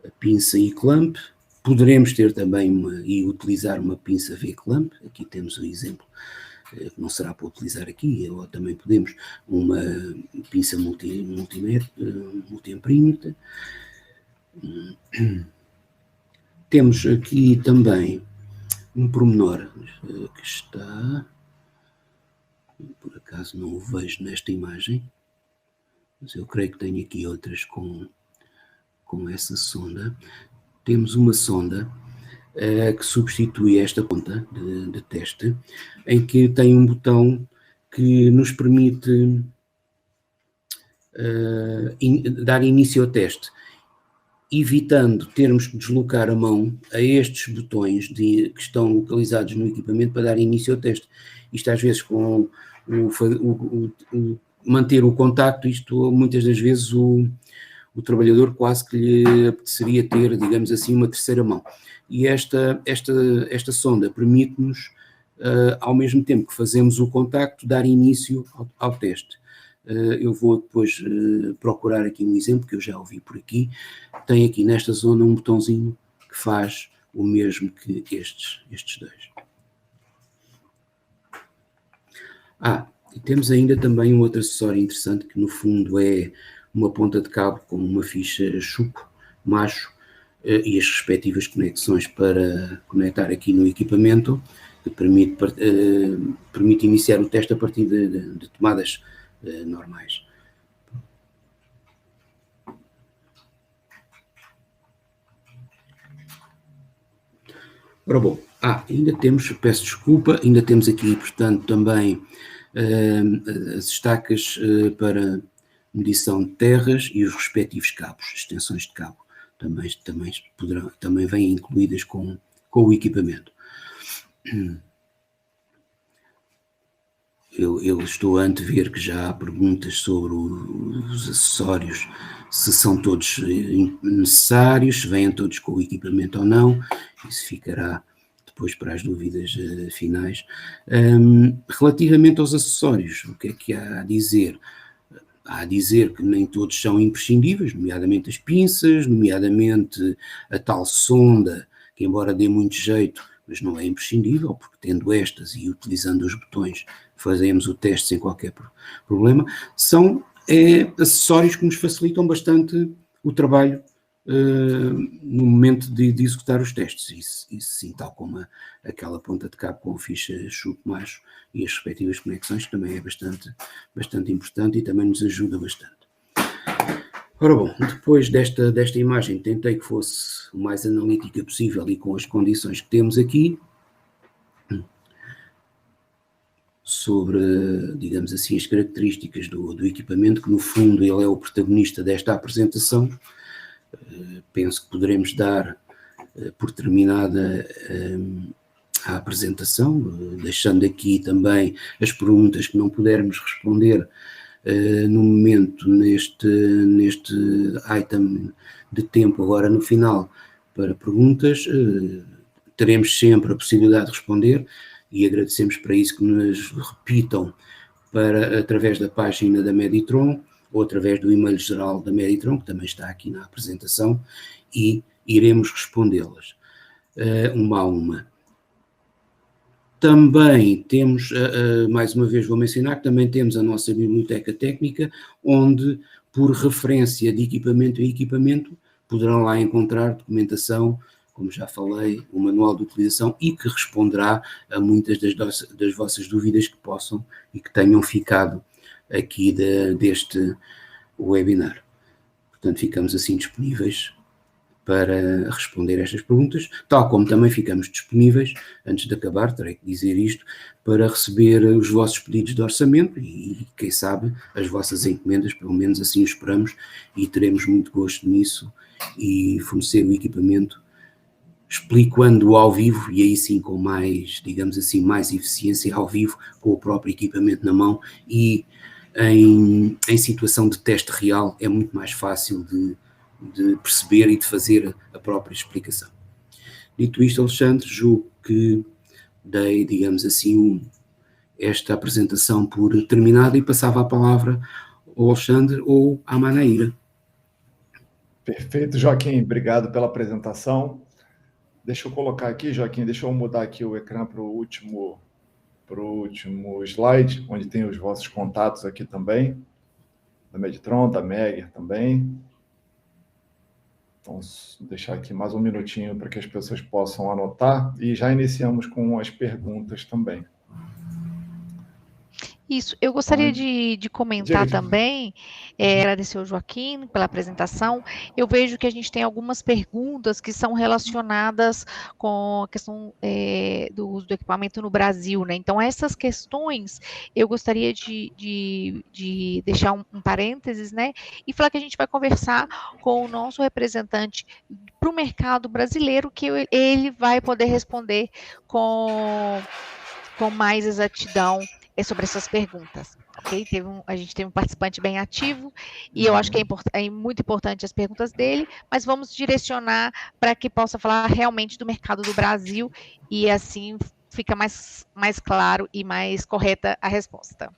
B: a pinça E-clamp, poderemos ter também e utilizar uma pinça V-clamp, aqui temos o exemplo, que não será para utilizar aqui, ou também podemos uma pinça multi-amprímetro. Temos aqui também um pormenor que está, por acaso não o vejo nesta imagem, mas eu creio que tenho aqui outras com essa sonda. Temos uma sonda que substitui esta ponta de teste, em que tem um botão que nos permite dar início ao teste, evitando termos que deslocar a mão a estes botões que estão localizados no equipamento para dar início ao teste. Isto às vezes com manter o contacto, isto muitas das vezes o trabalhador quase que lhe apeteceria ter, digamos assim, uma terceira mão. E esta sonda permite-nos, ao mesmo tempo que fazemos o contacto, dar início ao teste. Eu vou depois procurar aqui um exemplo que eu já ouvi por aqui. Tem aqui nesta zona um botãozinho que faz o mesmo que estes dois. E temos ainda também um outro acessório interessante que no fundo é uma ponta de cabo com uma ficha chupo, macho, e as respectivas conexões para conectar aqui no equipamento, que permite iniciar o teste a partir de tomadas normais. Ora bom, ainda temos, peço desculpa, ainda temos aqui, portanto, também as estacas para medição de terras e os respectivos cabos, extensões de cabo, também vêm incluídas com o equipamento. Eu estou a antever que já há perguntas sobre os acessórios, se são todos necessários, se vêm todos com o equipamento ou não. Isso ficará depois para as dúvidas finais. Relativamente aos acessórios, o que é que há a dizer? Há a dizer que nem todos são imprescindíveis, nomeadamente as pinças, nomeadamente a tal sonda, que embora dê muito jeito, mas não é imprescindível, porque tendo estas e utilizando os botões fazemos o teste sem qualquer problema. São acessórios que nos facilitam bastante o trabalho no momento de executar os testes. Isso sim, tal como aquela ponta de cabo com a ficha chute macho e as respectivas conexões, que também é bastante importante e também nos ajuda bastante. Ora bom, depois desta imagem, tentei que fosse o mais analítica possível e com as condições que temos aqui, sobre, digamos assim, as características do equipamento, que no fundo ele é o protagonista desta apresentação. Penso que poderemos dar por terminada a apresentação, deixando aqui também as perguntas que não pudermos responder no momento, neste item de tempo, agora no final, para perguntas. Teremos sempre a possibilidade de responder e agradecemos para isso que nos repitam através da página da Meditron ou através do e-mail geral da Meditron, que também está aqui na apresentação, e iremos respondê-las uma a uma. Também temos, mais uma vez vou mencionar, que também temos a nossa biblioteca técnica, onde, por referência de equipamento a equipamento, poderão lá encontrar documentação, como já falei, o manual de utilização, e que responderá a muitas das vossas dúvidas que possam e que tenham ficado aqui deste webinar. Portanto, ficamos assim disponíveis para responder estas perguntas, tal como também ficamos disponíveis, antes de acabar, terei que dizer isto, para receber os vossos pedidos de orçamento e, quem sabe, as vossas encomendas, pelo menos assim o esperamos, e teremos muito gosto nisso e fornecer o equipamento, explicando ao vivo, e aí sim com mais, digamos assim, mais eficiência ao vivo, com o próprio equipamento na mão, e em situação de teste real é muito mais fácil de perceber e de fazer a própria explicação. Dito isto, Alexandre, julgo que dei, digamos assim, esta apresentação por terminada e passava a palavra ao Alexandre ou à Manaíra.
A: Perfeito, Joaquim, obrigado pela apresentação. Deixa eu colocar aqui, Joaquim, deixa eu mudar aqui o ecrã para o último slide, onde tem os vossos contatos aqui também, da Meditron, da Megger também. Então, vou deixar aqui mais um minutinho para que as pessoas possam anotar e já iniciamos com as perguntas também.
C: Isso, eu gostaria de comentar também, agradecer ao Joaquim pela apresentação. Eu vejo que a gente tem algumas perguntas que são relacionadas com a questão do uso do equipamento no Brasil, né? Então, essas questões, eu gostaria de deixar um parênteses, né? E falar que a gente vai conversar com o nosso representante para o mercado brasileiro, que ele vai poder responder com mais exatidão sobre essas perguntas, ok? A gente teve um participante bem ativo e eu acho que é muito importante as perguntas dele, mas vamos direcionar para que possa falar realmente do mercado do Brasil e assim fica mais claro e mais correta a resposta.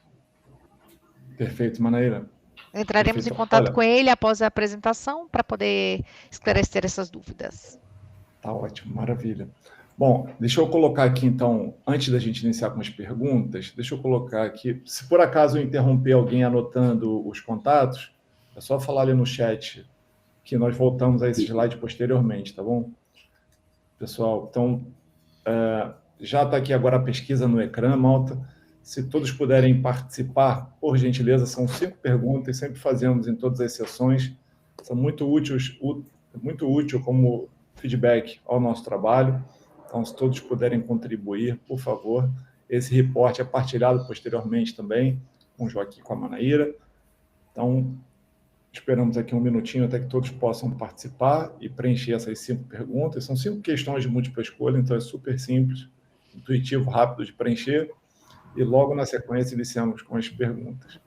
A: Perfeito, Manaíra.
C: Entraremos em contato com ele após a apresentação para poder esclarecer essas dúvidas.
A: Tá ótimo, maravilha. Bom, deixa eu colocar aqui, então, antes da gente iniciar com as perguntas, deixa eu colocar aqui, se por acaso eu interromper alguém anotando os contatos, é só falar ali no chat que nós voltamos a esse slide posteriormente, tá bom? Pessoal, então, já está aqui agora a pesquisa no ecrã, malta. Se todos puderem participar, por gentileza, são 5 perguntas, sempre fazemos em todas as sessões, são muito útil como feedback ao nosso trabalho. Então, se todos puderem contribuir, por favor. Esse reporte é partilhado posteriormente também com o Joaquim e com a Manaíra. Então, esperamos aqui um minutinho até que todos possam participar e preencher essas 5 perguntas. São 5 questões de múltipla escolha, então é super simples, intuitivo, rápido de preencher. E logo na sequência iniciamos com as perguntas.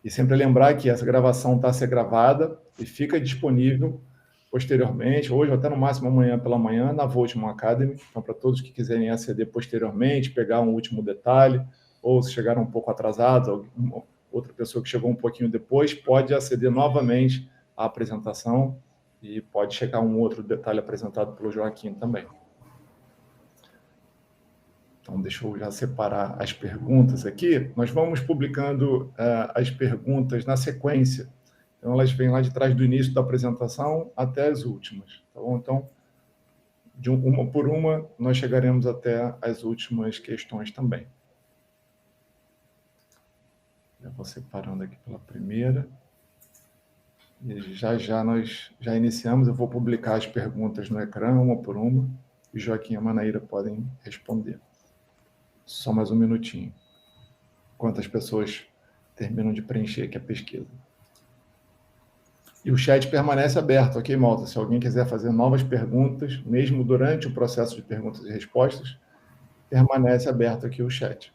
A: E sempre lembrar que essa gravação está a ser gravada e fica disponível posteriormente, hoje ou até no máximo amanhã pela manhã, na Voltman Academy. Então, para todos que quiserem aceder posteriormente, pegar um último detalhe, ou se chegaram um pouco atrasados, outra pessoa que chegou um pouquinho depois, pode aceder novamente à apresentação e pode checar um outro detalhe apresentado pelo Joaquim também. Então, deixa eu já separar as perguntas aqui. Nós vamos publicando as perguntas na sequência Então, elas vêm lá de trás do início da apresentação até as últimas. Tá bom? Então, de uma por uma, nós chegaremos até as últimas questões também. Eu vou separando aqui pela primeira. E já nós já iniciamos. Eu vou publicar as perguntas no ecrã, uma por uma. E Joaquim e a Manaíra podem responder. Só mais um minutinho. Enquanto as pessoas terminam de preencher aqui a pesquisa. E o chat permanece aberto, ok, malta? Se alguém quiser fazer novas perguntas, mesmo durante o processo de perguntas e respostas, permanece aberto aqui o chat.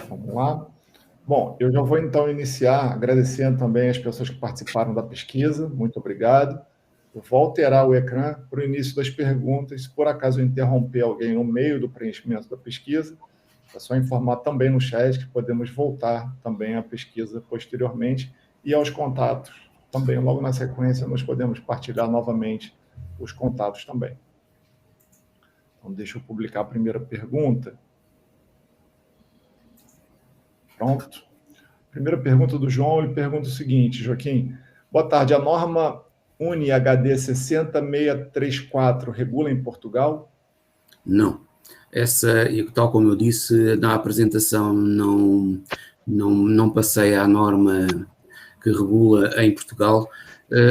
A: Vamos lá. Bom, eu já vou então iniciar agradecendo também as pessoas que participaram da pesquisa. Muito obrigado. Eu vou alterar o ecrã para o início das perguntas. Se por acaso eu interromper alguém no meio do preenchimento da pesquisa, é só informar também no chat que podemos voltar também à pesquisa posteriormente e aos contatos. Também, logo na sequência, nós podemos partilhar novamente os contatos também. Então, deixa eu publicar a primeira pergunta. Pronto. Primeira pergunta do João, ele pergunta o seguinte, Joaquim. Boa tarde, a norma UNI HD 60634 regula em Portugal?
B: Não. Essa, tal como eu disse, na apresentação não passei à norma que regula em Portugal.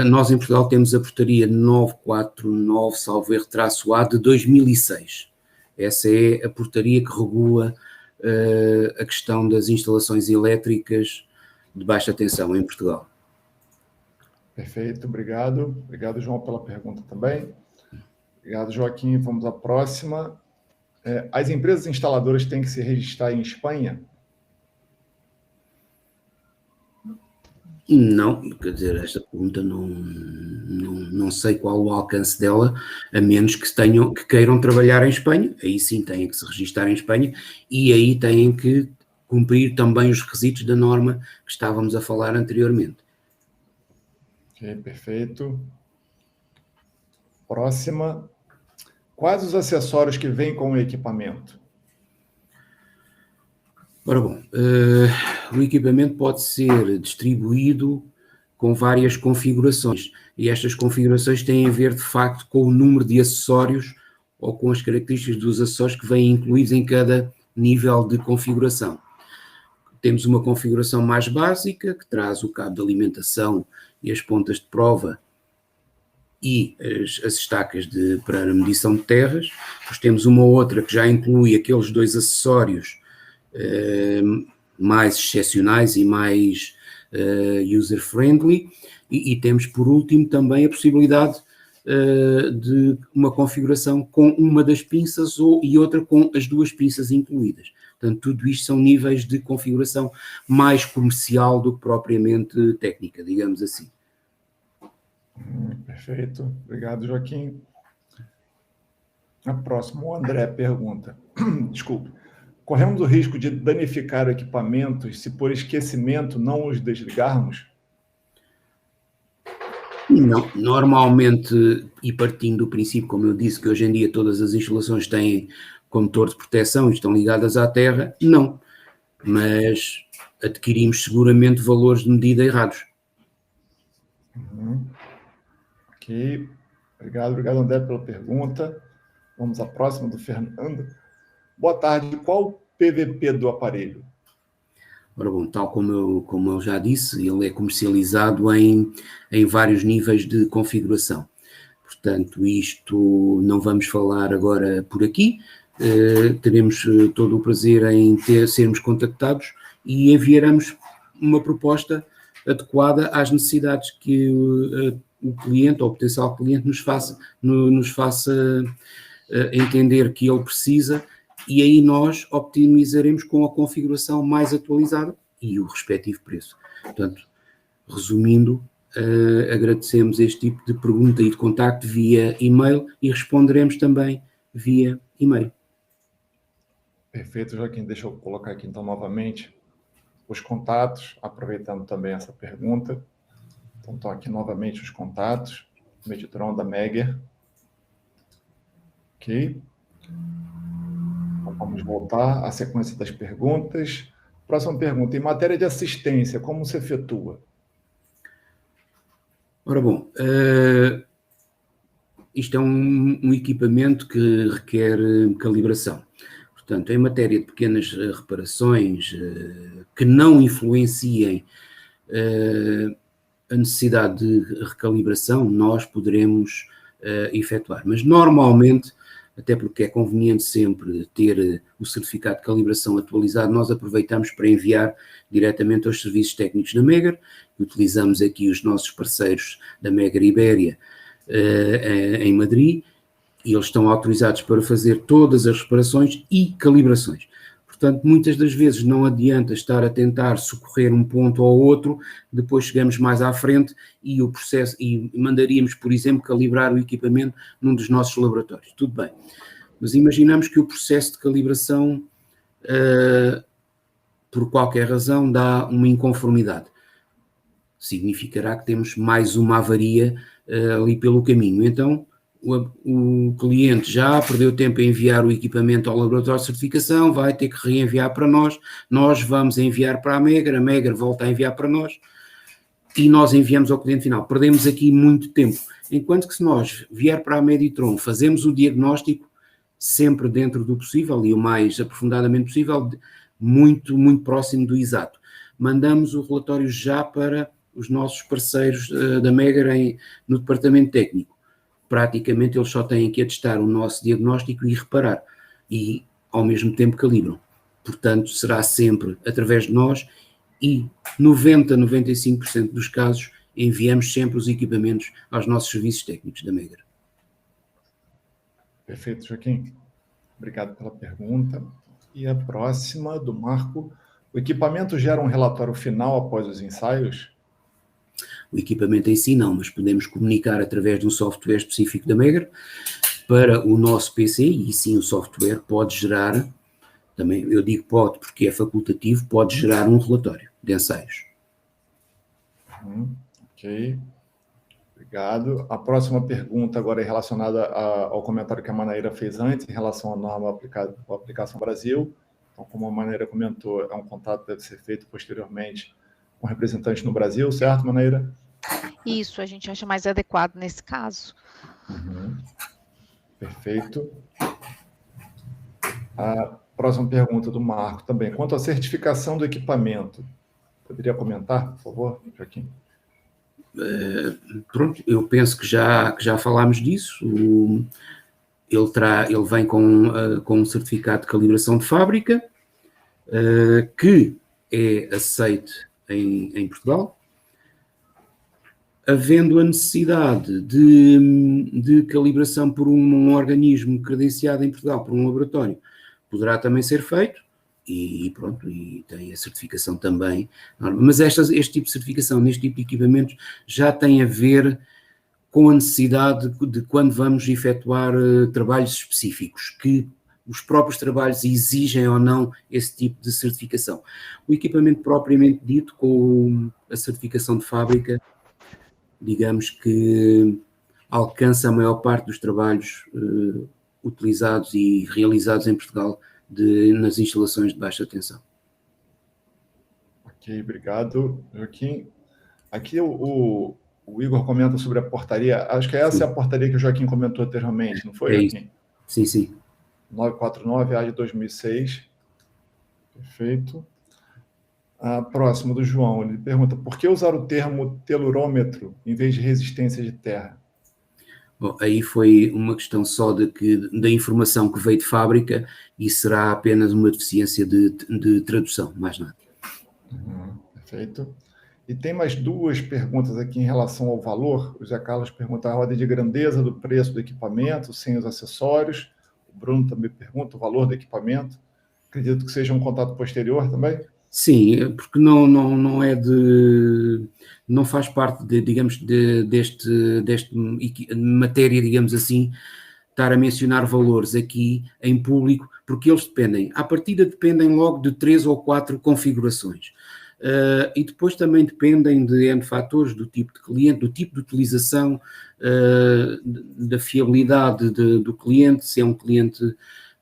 B: Nós em Portugal temos a portaria 949, salvo erro, -A de 2006. Essa é a portaria que regula a questão das instalações elétricas de baixa tensão em Portugal.
A: Perfeito, obrigado. Obrigado, João, pela pergunta também. Obrigado, Joaquim. Vamos à próxima. As empresas instaladoras têm que se registrar em Espanha?
B: Não, quer dizer, esta pergunta não sei qual o alcance dela, a menos que queiram trabalhar em Espanha, aí sim têm que se registrar em Espanha e aí têm que cumprir também os requisitos da norma que estávamos a falar anteriormente.
A: Ok, perfeito. Próxima. Quais os acessórios que vêm com o equipamento?
B: Ora bom, o equipamento pode ser distribuído com várias configurações e estas configurações têm a ver de facto com o número de acessórios ou com as características dos acessórios que vêm incluídos em cada nível de configuração. Temos uma configuração mais básica que traz o cabo de alimentação e as pontas de prova e as estacas para a medição de terras. Depois temos uma outra que já inclui aqueles dois acessórios mais excepcionais e mais user-friendly e temos por último também a possibilidade de uma configuração com uma das pinças e outra com as duas pinças incluídas. Portanto, tudo isto são níveis de configuração mais comercial do que propriamente técnica, digamos assim.
A: Perfeito. Obrigado, Joaquim. A próxima, o André pergunta. Desculpe. Corremos o risco de danificar equipamentos se por esquecimento não os desligarmos?
B: Não, normalmente, e partindo do princípio, como eu disse, que hoje em dia todas as instalações têm condutor de proteção e estão ligadas à terra, não. Mas adquirimos seguramente valores de medida errados.
A: Ok. Obrigado, André, pela pergunta. Vamos à próxima, do Fernando. Boa tarde. Qual o PVP do aparelho?
B: Ora bom, tal como eu já disse, ele é comercializado em vários níveis de configuração. Portanto, isto não vamos falar agora por aqui. Teremos todo o prazer em sermos contactados e enviaremos uma proposta adequada às necessidades que o cliente ou o potencial cliente nos faça entender que ele precisa, e aí nós optimizaremos com a configuração mais atualizada e o respectivo preço. Portanto, resumindo, agradecemos este tipo de pergunta e de contacto via e-mail e responderemos também via e-mail.
A: Perfeito, Joaquim. Deixa eu colocar aqui então novamente os contatos, aproveitando também essa pergunta. Então, estão aqui novamente os contatos. Meditron da Megger. Ok. Vamos voltar à sequência das perguntas. Próxima pergunta. Em matéria de assistência, como se efetua?
B: Ora bom, isto é um equipamento que requer calibração. Portanto, em matéria de pequenas reparações que não influenciem a necessidade de recalibração, nós poderemos efetuar. Mas normalmente, até porque é conveniente sempre ter o certificado de calibração atualizado, nós aproveitamos para enviar diretamente aos serviços técnicos da Megger. Utilizamos aqui os nossos parceiros da Megger Ibéria em Madrid, e eles estão autorizados para fazer todas as reparações e calibrações. Portanto, muitas das vezes não adianta estar a tentar socorrer um ponto ou outro, depois chegamos mais à frente e o processo, e mandaríamos, por exemplo, calibrar o equipamento num dos nossos laboratórios. Tudo bem. Mas imaginamos que o processo de calibração, por qualquer razão, dá uma inconformidade. Significará que temos mais uma avaria ali pelo caminho. Então, o cliente já perdeu tempo em enviar o equipamento ao laboratório de certificação, vai ter que reenviar para nós, nós vamos enviar para a Megger volta a enviar para nós e nós enviamos ao cliente final. Perdemos aqui muito tempo. Enquanto que se nós vier para a Meditron, fazemos o diagnóstico sempre dentro do possível e o mais aprofundadamente possível, muito, muito próximo do exato. Mandamos o relatório já para os nossos parceiros da Megger no departamento técnico. Praticamente eles só têm que atestar o nosso diagnóstico e reparar, e ao mesmo tempo calibram. Portanto, será sempre através de nós e 90-95% dos casos enviamos sempre os equipamentos aos nossos serviços técnicos da Megger.
A: Perfeito, Joaquim. Obrigado pela pergunta. E a próxima, do Marco. O equipamento gera um relatório final após os ensaios?
B: O equipamento em si não, mas podemos comunicar através de um software específico da Megger para o nosso PC, e sim o software pode gerar, também eu digo pode porque é facultativo, pode gerar um relatório de ensaios.
A: Ok, obrigado. A próxima pergunta agora é relacionada ao comentário que a Manaíra fez antes, em relação à norma aplicada à aplicação Brasil. Então, como a Manaíra comentou, é um contato que deve ser feito posteriormente com representante no Brasil, certo, Manaíra?
C: Isso, a gente acha mais adequado nesse caso.
A: Perfeito. A próxima pergunta do Marco também. Quanto à certificação do equipamento, poderia comentar, por favor, Joaquim?
B: Pronto, eu penso que já falámos disso. Ele vem com um certificado de calibração de fábrica, que é aceite em Portugal. Havendo a necessidade de calibração por um organismo credenciado em Portugal, por um laboratório, poderá também ser feito, e pronto, e tem a certificação também. Mas este tipo de certificação, neste tipo de equipamentos, já tem a ver com a necessidade de quando vamos efetuar trabalhos específicos, que os próprios trabalhos exigem ou não esse tipo de certificação. O equipamento propriamente dito, com a certificação de fábrica, digamos que alcança a maior parte dos trabalhos utilizados e realizados em Portugal nas instalações de baixa tensão.
A: Ok, obrigado, Joaquim. Aqui o Igor comenta sobre a portaria, acho que essa é a portaria que o Joaquim comentou anteriormente, não foi, Joaquim?
B: Sim, sim.
A: 949, A de 2006. Perfeito. A próxima, do João, ele pergunta, por que usar o termo telurômetro em vez de resistência de terra?
B: Bom, aí foi uma questão só da informação que veio de fábrica e será apenas uma deficiência de tradução, mais nada.
A: Perfeito. E tem mais duas perguntas aqui em relação ao valor. O Zé Carlos pergunta a ordem de grandeza do preço do equipamento, sem os acessórios. O Bruno também pergunta o valor do equipamento. Acredito que seja um contato posterior também.
B: Sim, porque não é não faz parte deste matéria, digamos assim, estar a mencionar valores aqui em público, porque eles dependem, à partida dependem logo de 3 ou 4 configurações. E depois também dependem de N fatores, do tipo de cliente, do tipo de utilização, da fiabilidade do cliente, se é um cliente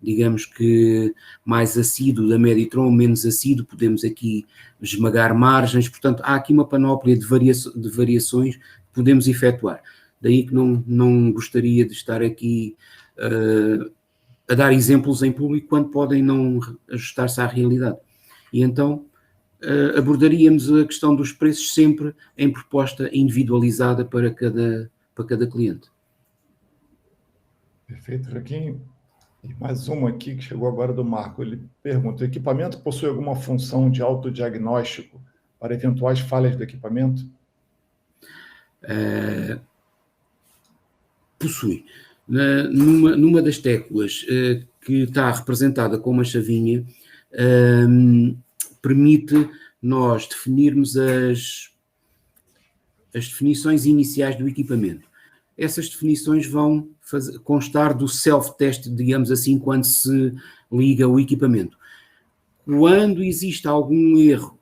B: digamos que mais assíduo da Meditron, menos assíduo, podemos aqui esmagar margens, portanto há aqui uma panóplia de variações que podemos efetuar. Daí que não gostaria de estar aqui a dar exemplos em público quando podem não ajustar-se à realidade. E então abordaríamos a questão dos preços sempre em proposta individualizada para cada cliente.
A: Perfeito, Joaquim. E mais uma aqui que chegou agora do Marco. Ele pergunta: o equipamento possui alguma função de autodiagnóstico para eventuais falhas do equipamento?
B: Possui. Numa das teclas que está representada com uma chavinha, permite nós definirmos as definições iniciais do equipamento. Essas definições vão constar do self-test, digamos assim, quando se liga o equipamento. Quando existe algum erro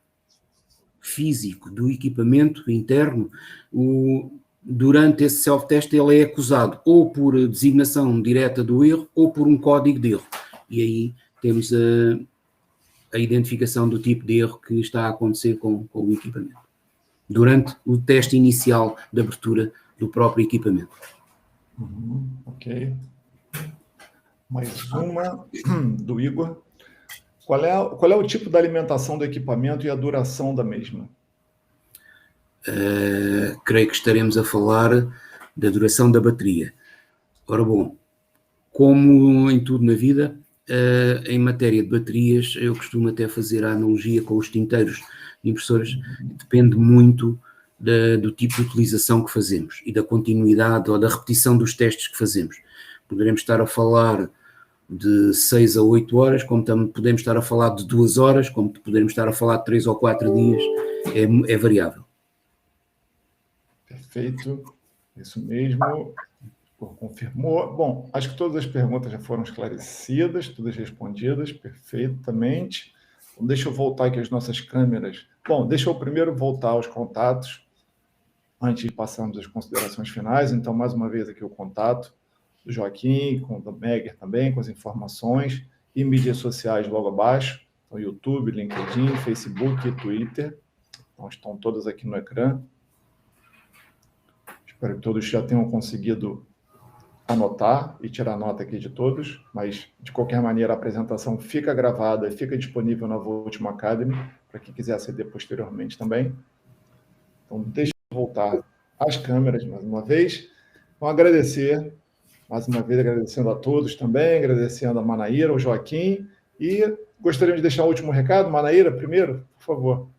B: físico do equipamento interno, durante esse self-test ele é acusado ou por designação direta do erro ou por um código de erro. E aí temos a identificação do tipo de erro que está a acontecer com o equipamento, durante o teste inicial de abertura do próprio equipamento.
A: Ok. Mais uma do Igor. Qual é o tipo de alimentação do equipamento e a duração da mesma?
B: Creio que estaremos a falar da duração da bateria. Ora bom, como em tudo na vida, em matéria de baterias, eu costumo até fazer a analogia com os tinteiros de impressoras, depende muito do tipo de utilização que fazemos e da continuidade ou da repetição dos testes que fazemos. Poderemos estar a falar de 6 a 8 horas, como também podemos estar a falar de 2 horas, como podemos estar a falar de 3 ou 4 dias, é variável.
A: Perfeito, isso mesmo, confirmou. Bom, acho que todas as perguntas já foram esclarecidas, todas respondidas perfeitamente. Então, deixa eu voltar aqui às nossas câmeras. Bom, deixa eu primeiro voltar aos contatos, antes de passarmos às considerações finais. Então, mais uma vez aqui o contato do Joaquim, com o do Megger também, com as informações, e mídias sociais logo abaixo, então, YouTube, LinkedIn, Facebook e Twitter. Então, estão todas aqui no ecrã. Espero que todos já tenham conseguido anotar e tirar nota aqui de todos, mas, de qualquer maneira, a apresentação fica gravada e fica disponível na Voltimo Academy, para quem quiser aceder posteriormente também. Então, deixa eu voltar às câmeras mais uma vez. Então, agradecer, mais uma vez, agradecendo a todos também, agradecendo a Manaíra, ao Joaquim, e gostaria de deixar o último recado. Manaíra, primeiro, por favor.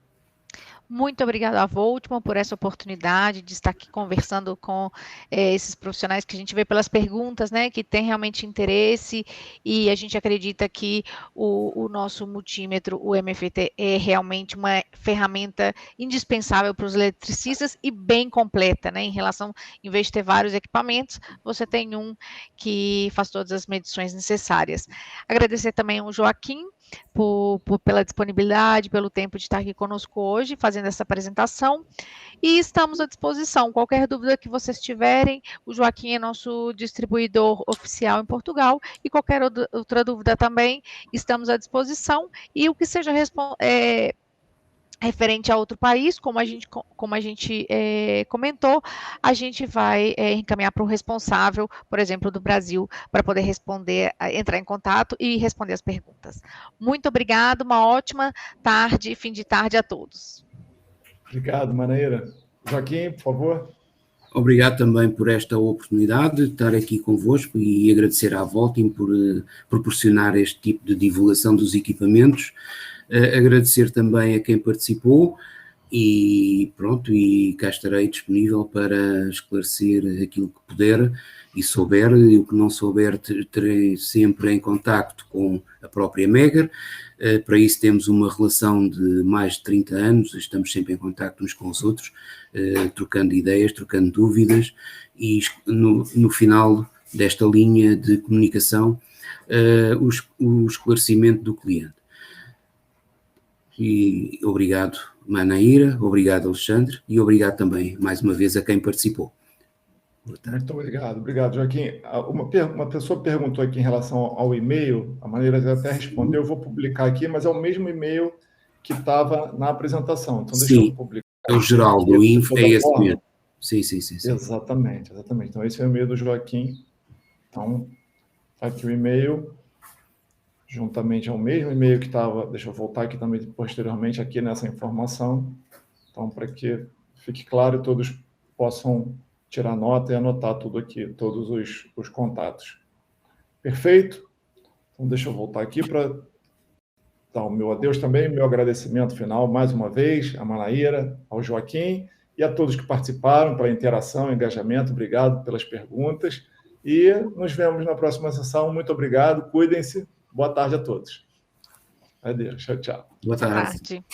C: Muito obrigada à Voltman por essa oportunidade de estar aqui conversando com esses profissionais que a gente vê pelas perguntas, né, que tem realmente interesse, e a gente acredita que o nosso multímetro, o MFT, é realmente uma ferramenta indispensável para os eletricistas e bem completa, né, em relação, em vez de ter vários equipamentos, você tem um que faz todas as medições necessárias. Agradecer também ao Joaquim pela disponibilidade, pelo tempo de estar aqui conosco hoje, fazendo essa apresentação, e estamos à disposição. Qualquer dúvida que vocês tiverem, o Joaquim é nosso distribuidor oficial em Portugal, e qualquer outra dúvida também, estamos à disposição, e o que seja referente a outro país, como a gente comentou, a gente vai encaminhar para o responsável, por exemplo, do Brasil, para poder responder, entrar em contato e responder as perguntas. Muito obrigado, uma ótima tarde, fim de tarde a todos.
A: Obrigado, Manaíra. Joaquim, por favor.
B: Obrigado também por esta oportunidade de estar aqui convosco e agradecer à Voltim por proporcionar este tipo de divulgação dos equipamentos. Agradecer também a quem participou e pronto, e cá estarei disponível para esclarecer aquilo que puder e souber, e o que não souber terei sempre em contacto com a própria Megger. Para isso temos uma relação de mais de 30 anos, estamos sempre em contacto uns com os outros, trocando ideias, trocando dúvidas, e no final desta linha de comunicação, o esclarecimento do cliente. E obrigado, Manaíra, obrigado, Alexandre, e obrigado também, mais uma vez, a quem participou.
A: Muito obrigado. Obrigado, Joaquim. Uma pessoa perguntou aqui em relação ao e-mail, a Maneira até respondeu, eu vou publicar aqui, mas é o mesmo e-mail que estava na apresentação. Então, deixa eu publicar.
B: É o geral do info, é esse mesmo. Sim.
A: Exatamente. Então, esse é o e-mail do Joaquim. Então, está aqui o e-mail, juntamente ao mesmo e-mail que estava... Deixa eu voltar aqui também posteriormente, aqui nessa informação. Então, para que fique claro e todos possam tirar nota e anotar tudo aqui, todos os contatos. Perfeito? Então, deixa eu voltar aqui para dar o meu adeus também, meu agradecimento final, mais uma vez, a Manaíra, ao Joaquim e a todos que participaram pela interação, engajamento. Obrigado pelas perguntas. E nos vemos na próxima sessão. Muito obrigado, cuidem-se. Boa tarde a todos. Adeus, tchau.
B: Boa tarde.